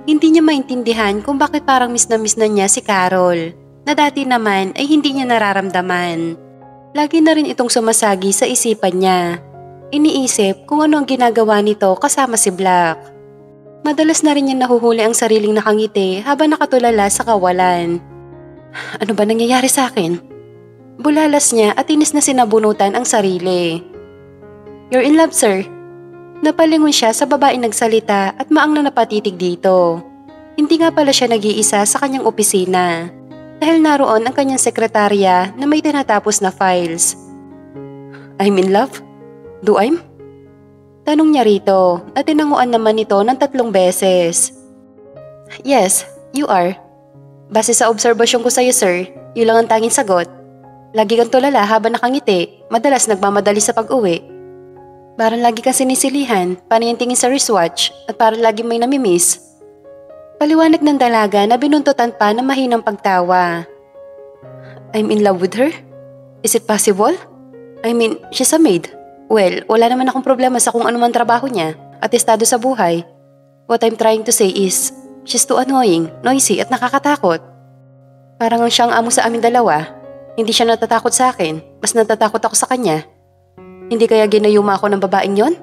Hindi niya maintindihan kung bakit parang miss na niya si Carol, na dati naman ay hindi niya nararamdaman. Lagi na rin itong sumasagi sa isipan niya. Iniisip kung ano ang ginagawa nito kasama si Black. Madalas na rin niya nahuhuli ang sariling nakangiti habang nakatulala sa kawalan. Ano ba nangyayari sa akin? Bulalas niya at inis na sinabunutan ang sarili. You're in love, sir. Napalingon siya sa babaeng nagsalita at maang na napatitig dito. Hindi nga pala siya nag-iisa sa kanyang opisina dahil naroon ang kanyang sekretarya na may tinatapos na files. I'm in love? Do I'm? Tanong niya rito at tinanguan naman ito ng 3 beses. Yes, you are. Base sa obserbasyon ko sa'yo, sir, yun lang ang tanging sagot. Lagi kang tulala habang nakangiti, madalas nagmamadali sa pag-uwi. Parang lagi kang sinisilihan, panitingin sa wristwatch at parang lagi may namimiss. Paliwanag ng dalaga na binuntutan pa ng mahinang pagtawa. I'm in love with her? Is it possible? I mean, she's a maid. Well, wala naman akong problema sa kung anuman trabaho niya at estado sa buhay. What I'm trying to say is, she's too annoying, noisy at nakakatakot. Parang ang siyang amo sa amin dalawa. Hindi siya natatakot sa akin, mas natatakot ako sa kanya. Hindi kaya ginayuma ako ng babaeng yon?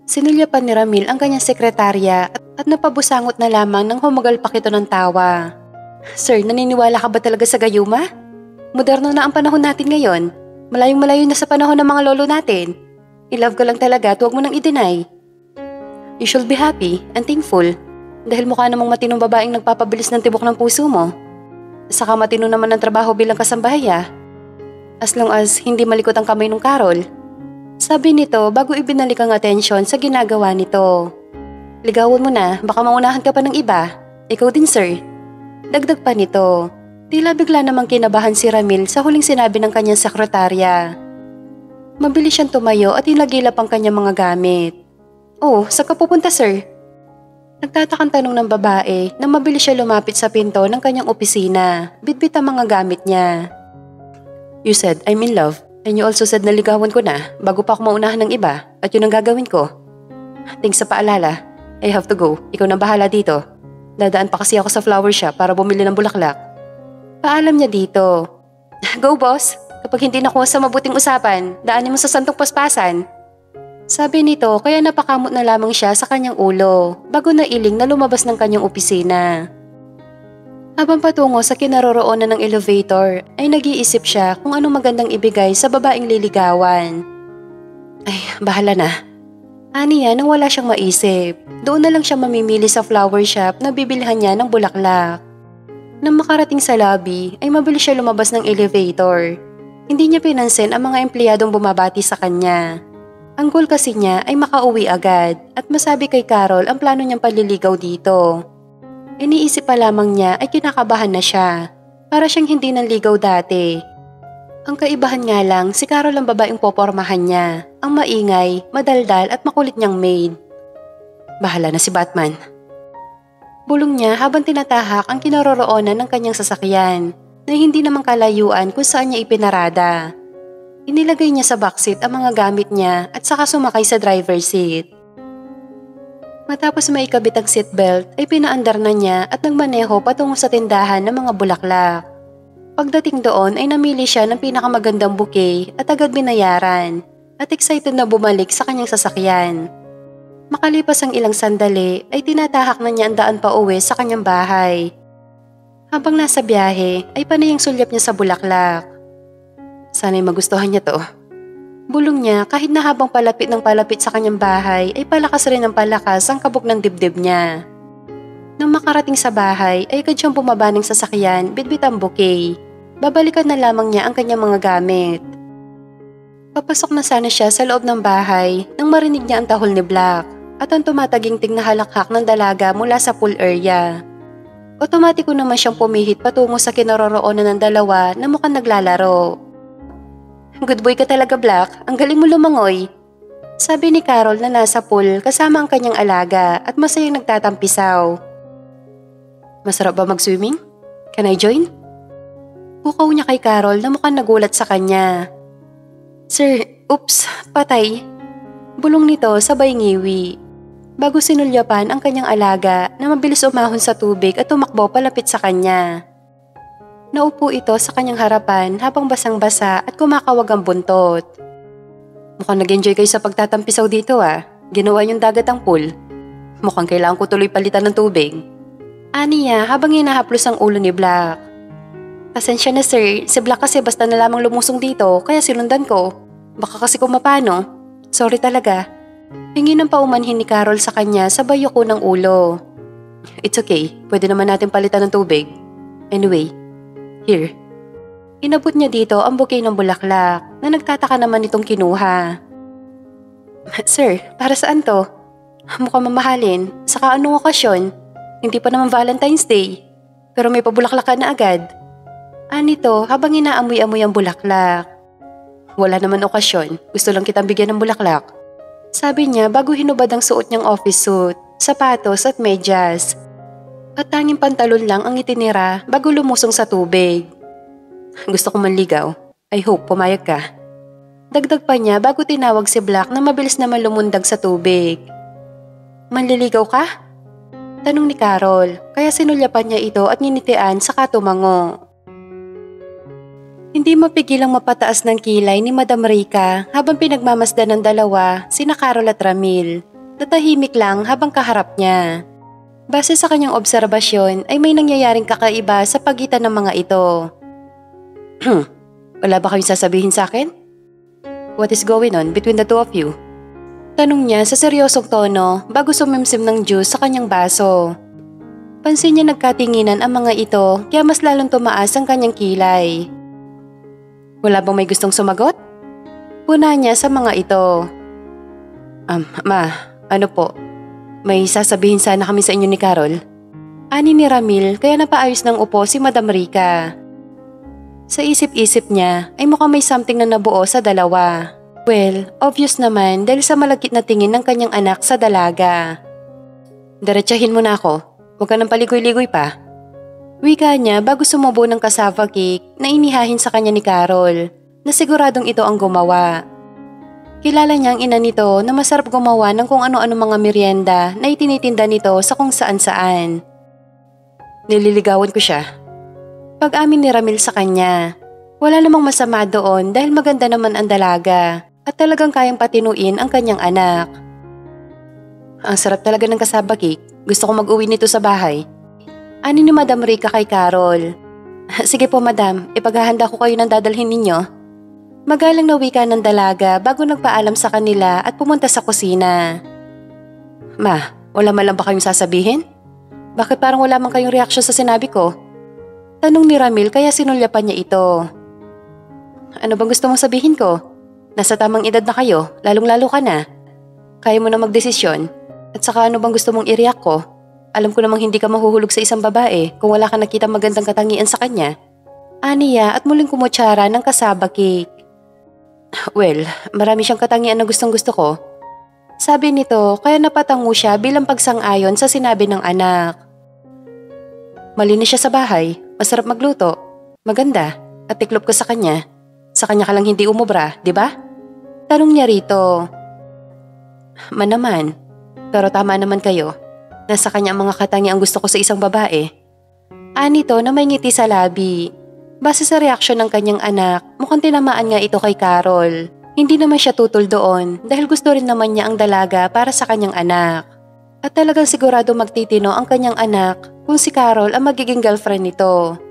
Sinulyapan ni Ramil ang kanyang sekretarya at napabusangot na lamang nang humagalpak ito ng tawa. Sir, naniniwala ka ba talaga sa gayuma? Moderno na ang panahon natin ngayon. Malayong-malayo na sa panahon ng mga lolo natin. I-love ko lang talaga at huwag mo nang i-deny. You should be happy and thankful dahil mukha namang matinong babaeng nagpapabilis ng tibok ng puso mo. Saka matino naman ang trabaho bilang kasambahaya. As long as hindi malikot ang kamay ng Carol. Sabi nito bago ibinalik ang atensyon sa ginagawa nito. Ligawan mo na, baka maunahan ka pa ng iba. Ikaw din, sir. Dagdag pa nito. Tila bigla namang kinabahan si Ramil sa huling sinabi ng kanyang sekretarya. Mabilis siyang tumayo at inagilap ang kanyang mga gamit. Oh, saan ka pupunta, sir? Nagtatakang tanong ng babae na mabilis siya lumapit sa pinto ng kanyang opisina, bitbit ang mga gamit niya. You said I'm in love and you also said naligawan ko na bago pa ako maunahan ng iba at yun ang gagawin ko. Thanks sa paalala. I have to go. Ikaw na bahala dito. Dadaan pa kasi ako sa flower shop para bumili ng bulaklak. Paalam niya dito. Go boss, kapag hindi nakuha sa mabuting usapan, daanin mo sa santong paspasan. Sabi nito kaya napakamot na lamang siya sa kanyang ulo bago nailing na lumabas ng kanyang opisina. Habang patungo sa kinaroroonan ng elevator ay nag-iisip siya kung anong magandang ibigay sa babaeng liligawan. Ay, bahala na. Aniya nang wala siyang maisip. Doon na lang siya mamimili sa flower shop na bibilhan niya ng bulaklak. Nang makarating sa lobby ay mabilis siya lumabas ng elevator. Hindi niya pinansin ang mga empleyadong bumabati sa kanya. Ang goal kasi niya ay makauwi agad at masabi kay Carol ang plano niyang paliligaw dito. Iniisip pa lamang niya ay kinakabahan na siya. Para siyang hindi nanligaw dati. Ang kaibahan nga lang si Carol ang babaeng popormahan niya. Ang maingay, madaldal at makulit niyang maid. Bahala na si Batman. Bulong niya habang tinatahak ang kinaroroonan ng kanyang sasakyan na hindi naman kalayuan kung saan niya ipinarada. Inilagay niya sa backseat ang mga gamit niya at saka sumakay sa driver's seat. Matapos maikabit ang seatbelt ay pinaandar na niya at nagmaneho patungo sa tindahan ng mga bulaklak. Pagdating doon ay namili siya ng pinakamagandang bouquet at agad binayaran at excited na bumalik sa kanyang sasakyan. Makalipas ang ilang sandali ay tinatahak na niya ang daan pa uwi sa kanyang bahay. Habang nasa biyahe ay panay ang sulyap niya sa bulaklak. Sana'y magustuhan niya to. Bulong niya kahit na habang palapit ng palapit sa kanyang bahay ay palakas rin ng palakas ang kabog ng dibdib niya. Nang makarating sa bahay ay agad siyang bumaba ng sasakyan bitbit ang bouquet. Babalikan na lamang niya ang kanyang mga gamit. Papasok na sana siya sa loob ng bahay nang marinig niya ang tahol ni Black at ang tumataginting na halakhak ng dalaga mula sa pool area. Otomatiko naman siyang pumihit patungo sa kinaroroonan ng dalawa na mukhang naglalaro. Good boy ka talaga, Black. Ang galing mo lumangoy. Sabi ni Carol na nasa pool kasama ang kanyang alaga at masayang nagtatampisaw. Masarap ba mag-swimming? Can I join? Pukaw niya kay Carol na mukhang nagulat sa kanya. Sir, oops, patay. Bulong nito sabay ngiwi. Bago sinulyapan ang kanyang alaga na mabilis umahon sa tubig at tumakbo palapit sa kanya. Naupo ito sa kanyang harapan habang basang-basa at kumakawag ang buntot. Mukhang nag-enjoy kayo sa pagtatampisaw dito ah. Ginawa niyong dagat ang pool. Mukhang kailangan ko tuloy palitan ng tubig. Aniya habang hinahaplos ang ulo ni Black. Pasensya na sir, si Black kasi basta na lamang lumusong dito kaya sinundan ko. Baka kasi kung mapano. Sorry talaga. Hingi ng paumanhin ni Carol sa kanya sabay yuko ng ulo. It's okay, pwede naman natin palitan ng tubig. Anyway, here. Inabot niya dito ang bouquet ng bulaklak na nagtataka naman itong kinuha. Sir, para saan to? Mukhang mamahalin. Saka anong okasyon? Hindi pa naman Valentine's Day. Pero may pabulaklak ka na agad. Anito habang inaamoy-amoy ang bulaklak. Wala naman okasyon. Gusto lang kitang bigyan ng bulaklak. Sabi niya bago hinubad ang suot niyang office suit, sapatos at medyas. At tanging pantalon lang ang itinira bago lumusong sa tubig. Gusto ko manligaw. I hope pumayag ka. Dagdag pa niya bago tinawag si Black na mabilis naman lumundag sa tubig. Manliligaw ka? Tanong ni Carol, kaya sinulyapan niya ito at ninitian saka tumango. Hindi mapigilang mapataas ng kilay ni Madam Rica habang pinagmamasdan ng dalawa sina Carol at Ramil. Natahimik lang habang kaharap niya. Base sa kanyang obserbasyon ay may nangyayaring kakaiba sa pagitan ng mga ito. Wala ba kayong sasabihin sa akin? What is going on between the two of you? Tanong niya sa seryosong tono bago sumimsim ng juice sa kanyang baso. Pansin niya nagkatinginan ang mga ito kaya mas lalong tumaas ang kanyang kilay. Wala bang may gustong sumagot? Puna niya sa mga ito. Ma, ano po? May sasabihin sana kami sa inyo ni Carol. Ani ni Ramil kaya napaayos ng upo si Madam Rica. Sa isip-isip niya ay mukhang may something na nabuo sa dalawa. Well, obvious naman dahil sa malagkit na tingin ng kanyang anak sa dalaga. Diretsahin mo na ako. Huwag ka nang paligoy-ligoy pa. Wika niya bago sumubo ng cassava cake na inihahin sa kanya ni Carol na siguradong ito ang gumawa. Kilala niya ang ina nito na masarap gumawa ng kung ano-ano mga merienda na itinitinda nito sa kung saan-saan. Nililigawan ko siya. Pag-amin ni Ramil sa kanya, wala namang masama doon dahil maganda naman ang dalaga at talagang kayang patinuin ang kanyang anak. Ang sarap talaga ng cassava cake. Gusto ko mag-uwi nito sa bahay. Ani ni Madam Rica kay Carol. Sige po madam, ipaghahanda ko kayo ng dadalhin ninyo. Magalang na wika ng dalaga bago nagpaalam sa kanila at pumunta sa kusina. Ma, wala man lang ba kayong sasabihin? Bakit parang wala man kayong reaksyon sa sinabi ko? Tanong ni Ramil kaya sinulyapan niya ito. Ano bang gusto mong sabihin ko? Nasa tamang edad na kayo, lalong-lalo ka na. Kaya mo na magdesisyon. At saka ano bang gusto mong i-react ko? Alam ko namang hindi ka mahuhulog sa isang babae kung wala ka nakita magandang katangian sa kanya. Aniya at muling kumutsara ng cassava cake. Well, marami siyang katangian na gustong-gusto ko. Sabi nito kaya napatango siya bilang pagsang-ayon sa sinabi ng anak. Malinis siya sa bahay, masarap magluto, maganda, at tiklop ko sa kanya. Sa kanya ka lang hindi umubra, di ba? Tanong niya rito. Naman, pero tama naman kayo. Nasa kanya ang mga katangian ang gusto ko sa isang babae. Anito na may ngiti sa labi. Base sa reaksyon ng kanyang anak, mukhang tinamaan nga ito kay Carol. Hindi naman siya tutol doon dahil gusto rin naman niya ang dalaga para sa kanyang anak. At talagang sigurado magtitino ang kanyang anak kung si Carol ang magiging girlfriend nito.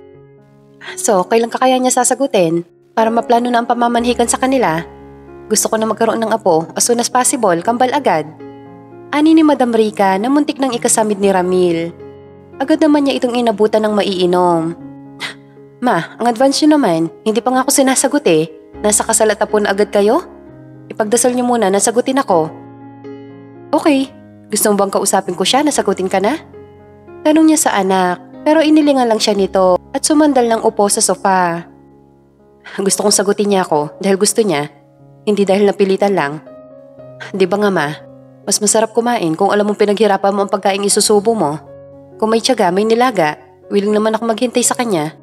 So, kailan ka kaya niya sasagutin para maplano na ang pamamanhikan sa kanila? Gusto ko na magkaroon ng apo as soon as possible, kambal agad. Ani ni Madam Rica na muntik ng ikasamid ni Ramil. Agad naman niya itong inabutan ng maiinom. Ma, ang advance niyo naman, hindi pa nga ako sinasagot eh. Nasa kasalatapon na agad kayo? Ipagdasal niyo muna na sagutin ako. Okay, gusto mo bang kausapin ko siya na sagutin ka na? Tanong niya sa anak, pero inilingan lang siya nito at sumandal ng upo sa sofa. Gusto kong sagutin niya ako dahil gusto niya, hindi dahil napilitan lang. Di ba nga ma? Mas masarap kumain kung alam mong pinaghirapan mo ang pagkain isusubo mo. Kung may tiyaga, may nilaga, willing naman ako maghintay sa kanya.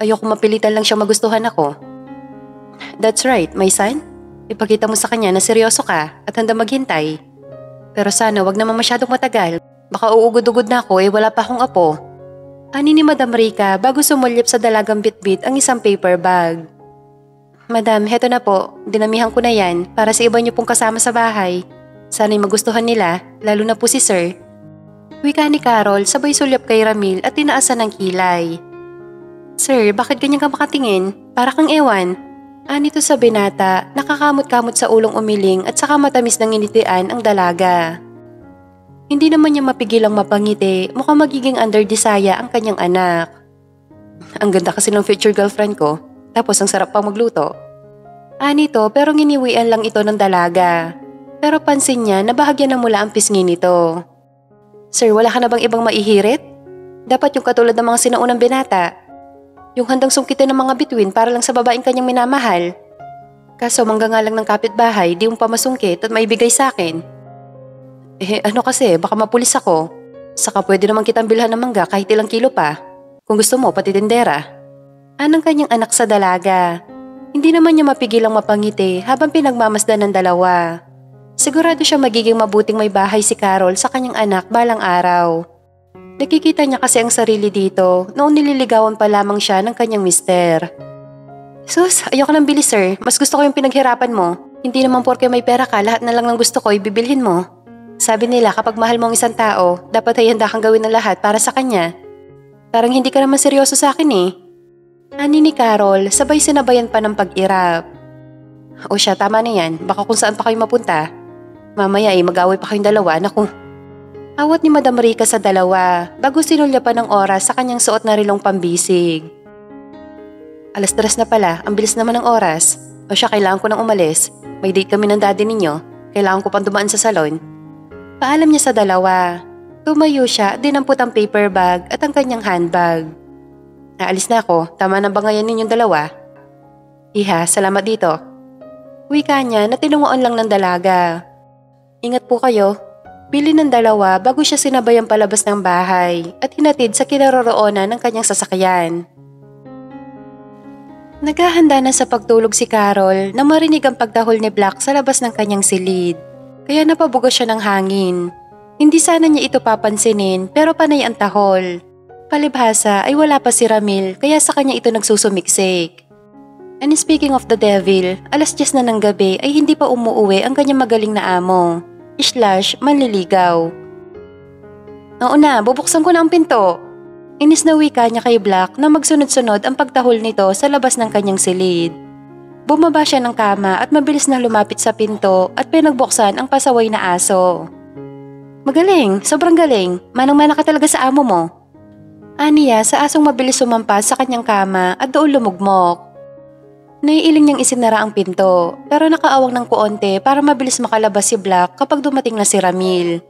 Ayoko mapilitan lang siyang magustuhan ako. That's right, my son. Ipakita mo sa kanya na seryoso ka at handa maghintay. Pero sana wag naman masyadong matagal. Baka uugod-ugod na ako wala pa akong apo. Ani ni Madam Rica bago sumulyap sa dalagang bitbit ang isang paper bag. Madam, heto na po. Dinamihan ko na yan para sa iba niyo pong kasama sa bahay. Sana'y magustuhan nila, lalo na po si Sir. Wika ni Carol sabay sulyap kay Ramil at tinaasan ng kilay. Sir, bakit ganyan ka makatingin? Para kang ewan. Anito sa binata, nakakamot-kamot sa ulong umiling at saka matamis ng initian ang dalaga. Hindi naman niya mapigilang mapangiti, mukhang magiging under desaya ang kanyang anak. Ang ganda kasi ng future girlfriend ko, tapos ang sarap pang magluto. Anito pero nginiwian lang ito ng dalaga. Pero pansin niya na bahagya na mula ang pisngi nito. Sir, wala ka na bang ibang maihirit? Dapat yung katulad ng mga sinaunang binata. Yung handang sungkitin ng mga bituin para lang sa babaeng kanyang minamahal. Kaso mangga lang ng kapitbahay, di yung pamasungkit at maibigay sa akin. Ano kasi, baka mapulis ako. Saka pwede naman kitang bilhan ng mangga kahit ilang kilo pa. Kung gusto mo, pati tindera. Anang kanyang anak sa dalaga. Hindi naman niya mapigilang mapangiti habang pinagmamasdan ng dalawa. Sigurado siya magiging mabuting may bahay si Carol sa kanyang anak balang araw. Nakikita niya kasi ang sarili dito noong nililigawan pa lamang siya ng kanyang mister. Sus, ayoko nang bili sir. Mas gusto ko yung pinaghirapan mo. Hindi naman porke may pera ka, lahat na lang ng gusto ko ibibilhin mo. Sabi nila kapag mahal mo ang isang tao, dapat ay handa kang gawin ng lahat para sa kanya. Parang hindi ka naman seryoso sa akin eh. Ani ni Carol, sabay sinabayan pa ng pag-irap. O siya, tama na yan. Baka kung saan pa kayo mapunta. Mamaya ay mag-away pa kayong dalawa. Naku. Awat ni Madam Rica sa dalawa bago sinulya pa ng oras sa kanyang suot na rilong pambisig. 3:00 na pala, ang bilis naman ng oras. O siya, kailangan ko nang umalis. May date kami ng daddy ninyo. Kailangan ko pang dumaan sa salon. Paalam niya sa dalawa. Tumayo siya, dinampot ang paper bag at ang kanyang handbag. Naalis na ako, tama na ba ngayon ninyong dalawa? Iha, salamat dito. Wika niya na tinungoan lang ng dalaga. Ingat po kayo. Bili ng dalawa bago siya sinabayang palabas ng bahay at hinatid sa kinaroroonan ng kanyang sasakyan. Naghahanda na sa pagtulog si Carol na marinig ang pagtahol ni Black sa labas ng kanyang silid. Kaya napabuga siya ng hangin. Hindi sana niya ito papansinin pero panay ang tahol. Palibhasa ay wala pa si Ramil kaya sa kanya ito nagsusumiksik. And speaking of the devil, 10:00 na ng gabi ay hindi pa umuuwi ang kanyang magaling na amo. /manliligaw. Oo na, bubuksan ko na ang pinto. Inis na wika niya kay Black na magsunod-sunod ang pagtahol nito sa labas ng kanyang silid. Bumaba siya ng kama at mabilis na lumapit sa pinto at pinagbuksan ang pasaway na aso. Magaling, sobrang galing. Manang-mana ka talaga sa amo mo. Aniya sa asong mabilis sumampas sa kanyang kama at doon lumugmok. Naiiling niyang isinara ang pinto pero nakaawang ng kuonte para mabilis makalabas si Black kapag dumating na si Ramil.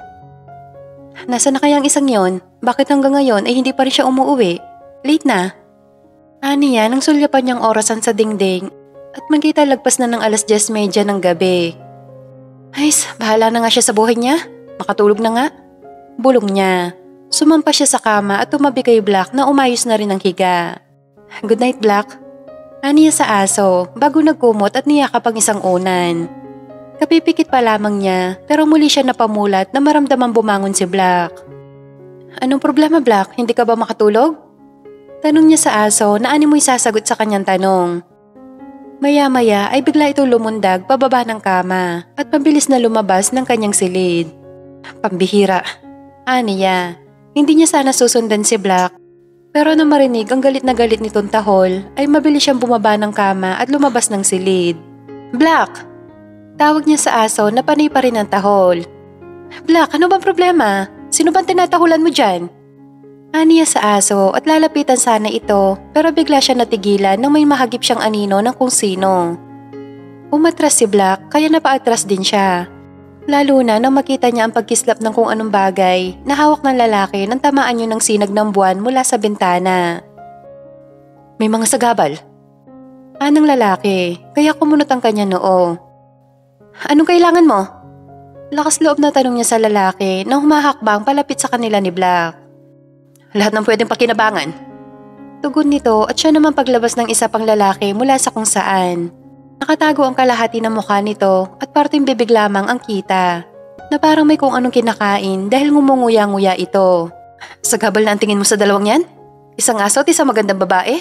Nasaan na kaya ang isang yon? Bakit hanggang ngayon ay hindi pa rin siya umuwi? Late na. Aniya nang sulyapan niyang orasan sa dingding at magkita lagpas na ng 10:30 ng gabi. Ay, bahala na nga siya sa buhay niya. Makatulog na nga. Bulong niya. Sumampa siya sa kama at tumabi kay Black na umayos na rin ang higa. Good night, Black. Aniya sa aso bago nagkumot at niyakap ang isang unan. Kapipikit pa lamang niya pero muli siya napamulat na maramdamang bumangon si Black. Anong problema, Black? Hindi ka ba makatulog? Tanong niya sa aso na animoy sasagot sa kanyang tanong. Maya-maya ay bigla ito lumundag pababa ng kama at mabilis na lumabas ng kanyang silid. Pambihira. Aniya, hindi niya sana susundan si Black. Pero nang marinig ang galit na galit nitong tahol, ay mabilis siyang bumaba ng kama at lumabas ng silid. Black! Tawag niya sa aso na panay pa rin ang tahol. Black, ano bang problema? Sino bang tinatahulan mo dyan? Aniya sa aso at lalapitan sana ito pero bigla siya natigilan nang may mahagip siyang anino ng kung sino. Umatras si Black kaya napaatras din siya. Lalo na nang makita niya ang pagkislap ng kung anong bagay na hawak ng lalaki nang tamaan niyo ng sinag ng buwan mula sa bintana. May mga sagabal. Anong lalaki, kaya kumunot ang kanya noo. Anong kailangan mo? Lakas loob na tanong niya sa lalaki nang humahakbang palapit sa kanila ni Black. Lahat ng pwedeng pakinabangan. Tugon nito at siya naman paglabas ng isa pang lalaki mula sa kung saan. Nakatago ang kalahati ng mukha nito at parting bibig lamang ang kita na parang may kung anong kinakain dahil ngumunguya-nguya ito. Sagabal na ang tingin mo sa dalawang yan? Isang aso at isang magandang babae?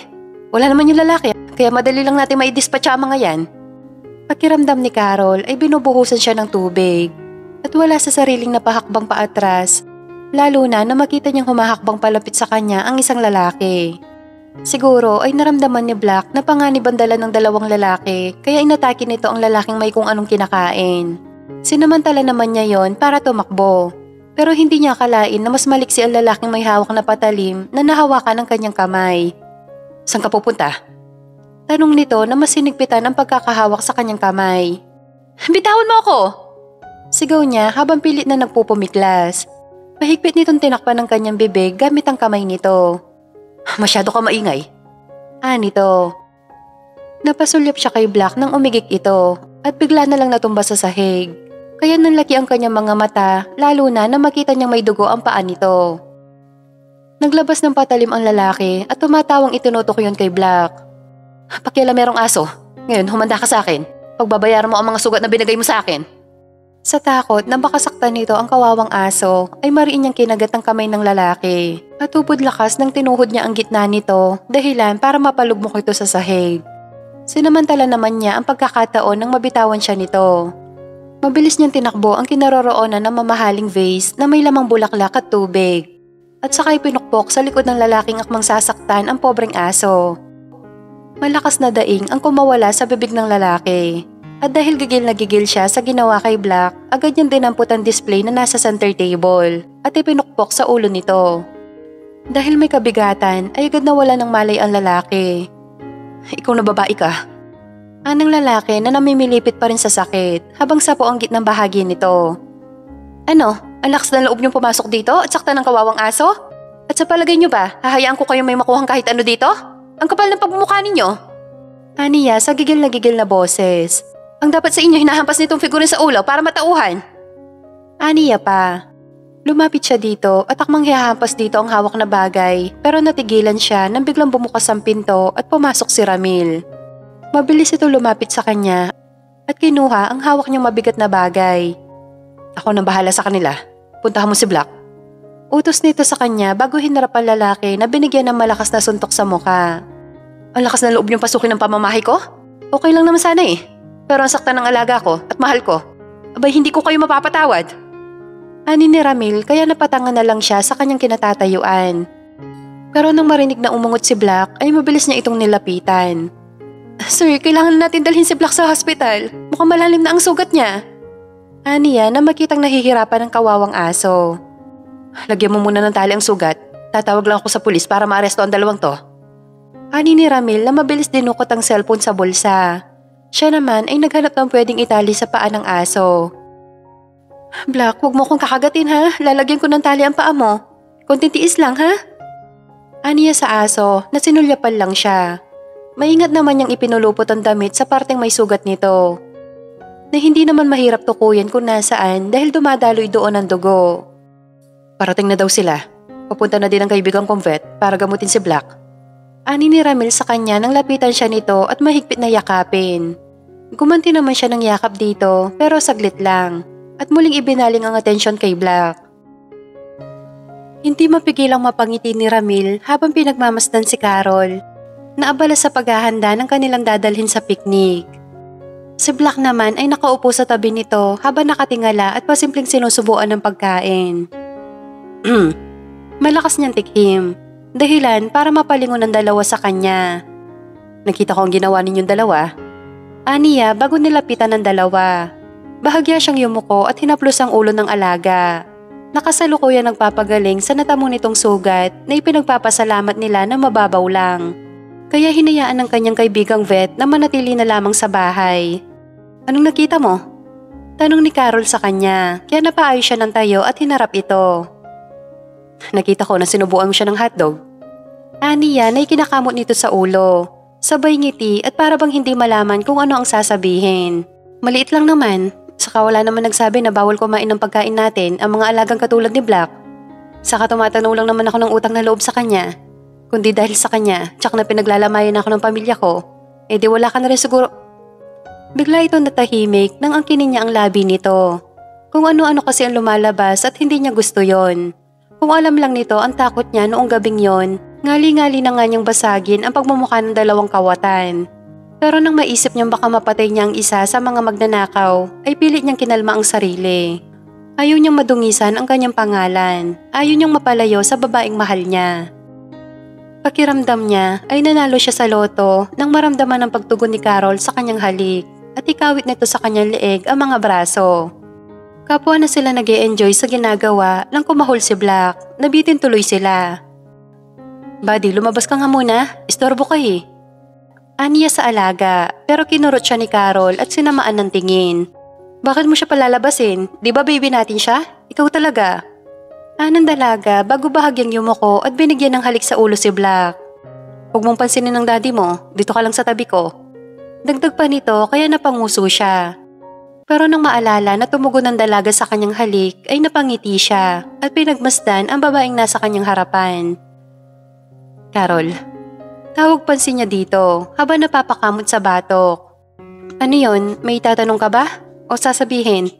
Wala naman yung lalaki kaya madali lang natin maidispatcha ang mga yan. Pakiramdam ni Carol ay binubuhusan siya ng tubig at wala sa sariling napahakbang paatras lalo na makita niyang humahakbang palapit sa kanya ang isang lalaki. Siguro ay naramdaman ni Black na panganib ang dala ng dalawang lalaki kaya inatake nito ang lalaking may kung anong kinakain. Sinamantala naman niya yon para tumakbo. Pero hindi niya akalain na mas maliksi ang lalaking may hawak na patalim na nahawakan ng kanyang kamay. Saan ka pupunta? Tanong nito na mas sinigpitan ang pagkakahawak sa kanyang kamay. Bitawan mo ako! Sigaw niya habang pilit na nagpupumiklas. Mahigpit nitong tinakpan ng kanyang bibig gamit ang kamay nito. Masyado ka maingay. Nito. Napasulyap siya kay Black nang umigik ito at bigla na lang natumba sa sahig. Kaya nanlaki ang kanyang mga mata lalo na makita niyang may dugo ang paa nito. Naglabas ng patalim ang lalaki at tumatawang itinutok yun kay Black. Pakialamerong aso. Ngayon humanda ka sa akin. Pagbabayaran mo ang mga sugat na binigay mo sa akin. Sa takot na baka saktan nito ang kawawang aso ay mariin niyang kinagat ang kamay ng lalaki at tubod lakas nang tinuhod niya ang gitna nito dahilan para mapalugmok ito sa sahig. Sinamantala naman niya ang pagkakataon nang mabitawan siya nito. Mabilis niyang tinakbo ang kinaroroonan ng mamahaling vase na may lamang bulaklak at tubig. At sakay pinukpok sa likod ng lalaking akmang sasaktan ang pobreng aso. Malakas na daing ang kumawala sa bibig ng lalaki. At dahil gigil na gigil siya sa ginawa kay Black, agad niyang dinampot ang display na nasa center table at ipinukpok sa ulo nito. Dahil may kabigatan ay agad nawala ng malay ang lalaki. Ikaw na babae ka. Anang lalaki na namimilipit pa rin sa sakit habang sapo ang gitnang bahagi nito. Ano? Ang lakas na loob niyong pumasok dito at sakta ng kawawang aso? At sa palagay niyo ba, hahayaan ko kayo may makuhang kahit ano dito? Ang kapal ng pagmumukha ninyo. Aniya sa gigil na boses. Ang dapat sa inyo hinahampas nitong figurin sa ulo para matauhan. Aniya pa. Lumapit siya dito at akmang hihahampas dito ang hawak na bagay pero natigilan siya nang biglang bumukas ang pinto at pumasok si Ramil. Mabilis ito lumapit sa kanya at kinuha ang hawak niyang mabigat na bagay. Ako nang bahala sa kanila. Puntahan mo si Black. Utos nito sa kanya bago hinarap ang lalaki na binigyan ng malakas na suntok sa muka. Ang lakas na loob niyong pasukin ng pamamahay ko? Okay lang naman sana eh. Pero ang sakta ng alaga ko at mahal ko, abay hindi ko kayo mapapatawad. Ani ni Ramil kaya napatangan na lang siya sa kanyang kinatatayuan. Pero nang marinig na umungot si Black ay mabilis niya itong nilapitan. Sir, kailangan natin dalhin si Black sa hospital. Mukhang malalim na ang sugat niya. Aniya na makitang nahihirapan ng kawawang aso. Lagyan mo muna ng tali ang sugat. Tatawag lang ako sa pulis para maaresto ang dalawang to. Ani ni Ramil na mabilis dinukot ang cellphone sa bulsa. Siya naman ay naghanap ng pwedeng itali sa paa ng aso. Black, huwag mo kong kakagatin ha. Lalagyan ko ng tali ang paa mo. Konting tiis lang ha. Aniya sa aso na sinulyapan lang siya. Maingat naman niyang ipinulupot ang damit sa parteng may sugat nito. Na hindi naman mahirap tukuyin kung nasaan dahil dumadaloy doon ang dugo. Parating na daw sila. Papunta na din ang kaibigang kong vet para gamutin si Black. Ani ni Ramil sa kanya nang lapitan siya nito at mahigpit na yakapin. Gumanti naman siya ng yakap dito pero saglit lang at muling ibinaling ang atensyon kay Black. Hindi mapigilang mapangiti ni Ramil habang pinagmamasdan si Carol na abala sa paghahanda ng kanilang dadalhin sa picnic. Si Black naman ay nakaupo sa tabi nito habang nakatingala at pasimpleng sinusubuan ng pagkain. Malakas niyang tikhim. Dahilan para mapalingon ng dalawa sa kanya. Nakita ko ang ginawa ninyong dalawa. Aniya bago nilapitan ng dalawa. Bahagya siyang yumuko at hinaplos ang ulo ng alaga. Nakasalukuyan nagpapagaling sa natamo nitong sugat na ipinagpapasalamat nila na mababaw lang. Kaya hinayaan ng kanyang kaibigang vet na manatili na lamang sa bahay. Anong nakita mo? Tanong ni Carol sa kanya kaya napaayos siya ng tayo at hinarap ito. Nakita ko na sinubuan mo siya ng hotdog. Aniya na ikinakamot nito sa ulo. Sabay ngiti at para bang hindi malaman kung ano ang sasabihin. Maliit lang naman. Saka wala naman nagsabi na bawal kumain ng pagkain natin ang mga alagang katulad ni Black. Saka tumatanong lang naman ako ng utang na loob sa kanya. Kundi dahil sa kanya, tsak na pinaglalamayan ako ng pamilya ko. Eh di wala ka na rin siguro. Bigla ito natahimik nang angkinin niya ang labi nito. Kung ano-ano kasi ang lumalabas at hindi niya gusto yon. Kung alam lang nito ang takot niya noong gabing yon, ngali-ngali na nga niyang basagin ang pagmumukha ng dalawang kawatan. Pero nang maisip niyang baka mapatay niya ang isa sa mga magnanakaw, ay pilit niyang kinalma ang sarili. Ayaw niyang madungisan ang kanyang pangalan. Ayaw niyang mapalayo sa babaeng mahal niya. Pakiramdam niya ay nanalo siya sa loto nang maramdaman ang pagtugon ni Carol sa kanyang halik at ikawit nito sa kanyang leeg ang mga braso. Kapwa na sila nag-e-enjoy sa ginagawa nang kumahol si Black. Nabitin tuloy sila. Buddy, lumabas ka nga muna. Istorbo ka eh. Aniya sa alaga pero kinurot siya ni Carol at sinamaan ng tingin. Bakit mo siya palalabasin? Di ba baby natin siya? Ikaw talaga. Anang dalaga bago bahagyang yumuko at binigyan ng halik sa ulo si Black. Huwag mong pansinin ng daddy mo. Dito ka lang sa tabi ko. Dagdag pa nito kaya napanguso siya. Pero nang maalala na tumugon ng dalaga sa kanyang halik ay napangiti siya at pinagmasdan ang babaeng nasa kanyang harapan. Carol, tawag pansin niya dito habang napapakamot sa batok. Ano yon? May tatanong ka ba? O sasabihin?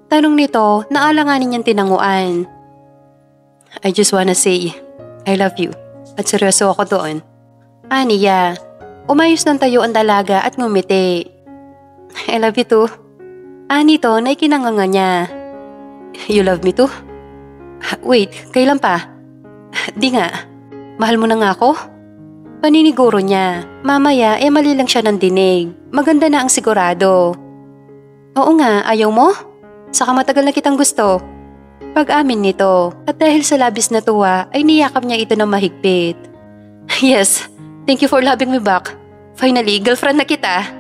Tanong nito na alanganin niyang tinanguan. I just wanna say, I love you. At seryoso ako doon. Aniya, umayos ng tayo ang dalaga at ngumiti. I love you too. Nito na ikinanganga niya. You love me too? Wait, kailan pa? Di nga. Mahal mo na nga ako? Paniniguro niya. Mamaya mali lang siya ng dinig. Maganda na ang sigurado. Oo nga, ayaw mo? Saka matagal na kitang gusto. Pag-amin nito, at dahil sa labis na tuwa ay niyakap niya ito ng mahigpit. Yes, thank you for loving me back. Finally, girlfriend na kita.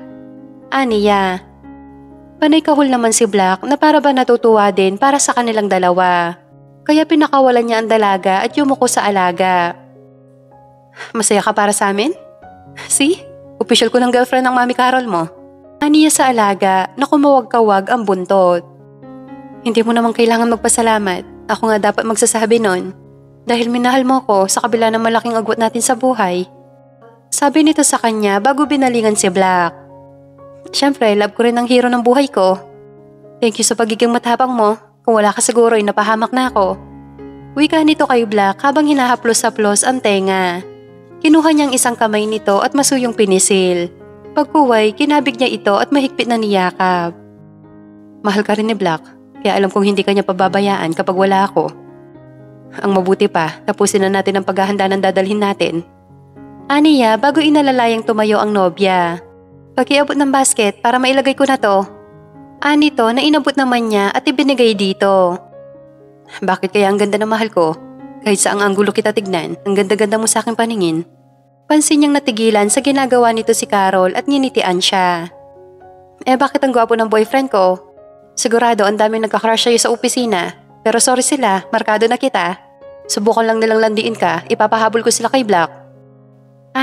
Aniya. Panay kahul naman si Black na para ba natutuwa din para sa kanilang dalawa. Kaya pinakawalan niya ang dalaga at yumuko sa alaga. Masaya ka para sa amin? See? Official ko ng girlfriend ng Mami Carol mo. Aniya sa alaga na kumawag-kawag ang buntot. Hindi mo naman kailangan magpasalamat. Ako nga dapat magsasabi nun. Dahil minahal mo ko sa kabila ng malaking agwat natin sa buhay. Sabi nito sa kanya bago binalingan si Black. Siyempre, love ko rin ang hero ng buhay ko. Thank you sa pagiging matapang mo. Kung wala ka siguro ay napahamak na ako. Wika nito kay Black habang hinahaplos-haplos ang tenga. Kinuha niyang isang kamay nito at masuyong pinisil. Pagkuway, kinabig niya ito at mahigpit na niyakap. Mahal ka rin ni Black, kaya alam kong hindi ka niya pababayaan kapag wala ako. Ang mabuti pa, tapusin na natin ang paghahanda ng dadalhin natin. Aniya bago inalalayang tumayo ang nobya. Pakiabot ng basket para mailagay ko na to. Anito na inabot naman niya at ibinigay dito. Bakit kaya ang ganda ng mahal ko? Kahit sa ang anggulo kita tignan, ang ganda-ganda mo sa aking paningin. Pansin niyang natigilan sa ginagawa nito si Carol at nginitian siya. Bakit ang gwapo ng boyfriend ko? Sigurado ang daming nagka-crush sa'yo sa opisina. Pero sorry sila, markado na kita. Subukan lang nilang landiin ka, ipapahabol ko sila kay Black.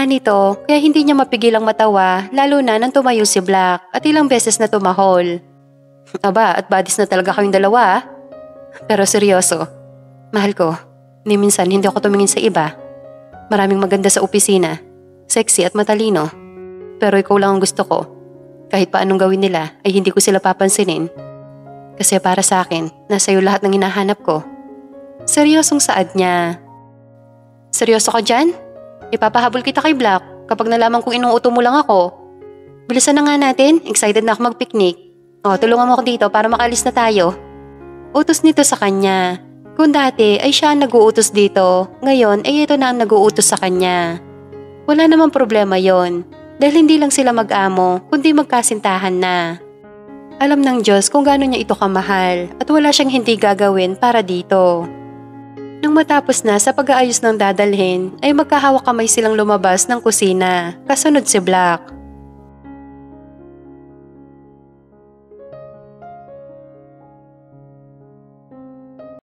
Nito, kaya hindi niya mapigilang matawa lalo na nang tumayo si Black at ilang beses na tumahol. Aba, at badis na talaga kayong dalawa. Pero seryoso, mahal ko, ni minsan hindi ako tumingin sa iba. Maraming maganda sa opisina, sexy at matalino. Pero ikaw lang ang gusto ko. Kahit pa anong gawin nila ay hindi ko sila papansinin. Kasi para sa akin, nasa iyo lahat ng hinahanap ko. Seryosong saad niya. Seryoso ka dyan? Ipapahabol kita kay Black kapag nalaman kong inuuto mo lang ako. Bilisan na nga natin, excited na ako mag-picnic. Tulungan mo ako dito para makalis na tayo. Utos nito sa kanya. Kung dati ay siya ang nag-uutos dito, ngayon ay ito na ang nag-uutos sa kanya. Wala namang problema yon, dahil hindi lang sila mag-amo, kundi magkasintahan na. Alam ng Diyos kung gaano niya ito kamahal at wala siyang hindi gagawin para dito. Nang matapos na sa pag-aayos ng dadalhin, ay magkahawak kamay silang lumabas ng kusina, kasunod si Black.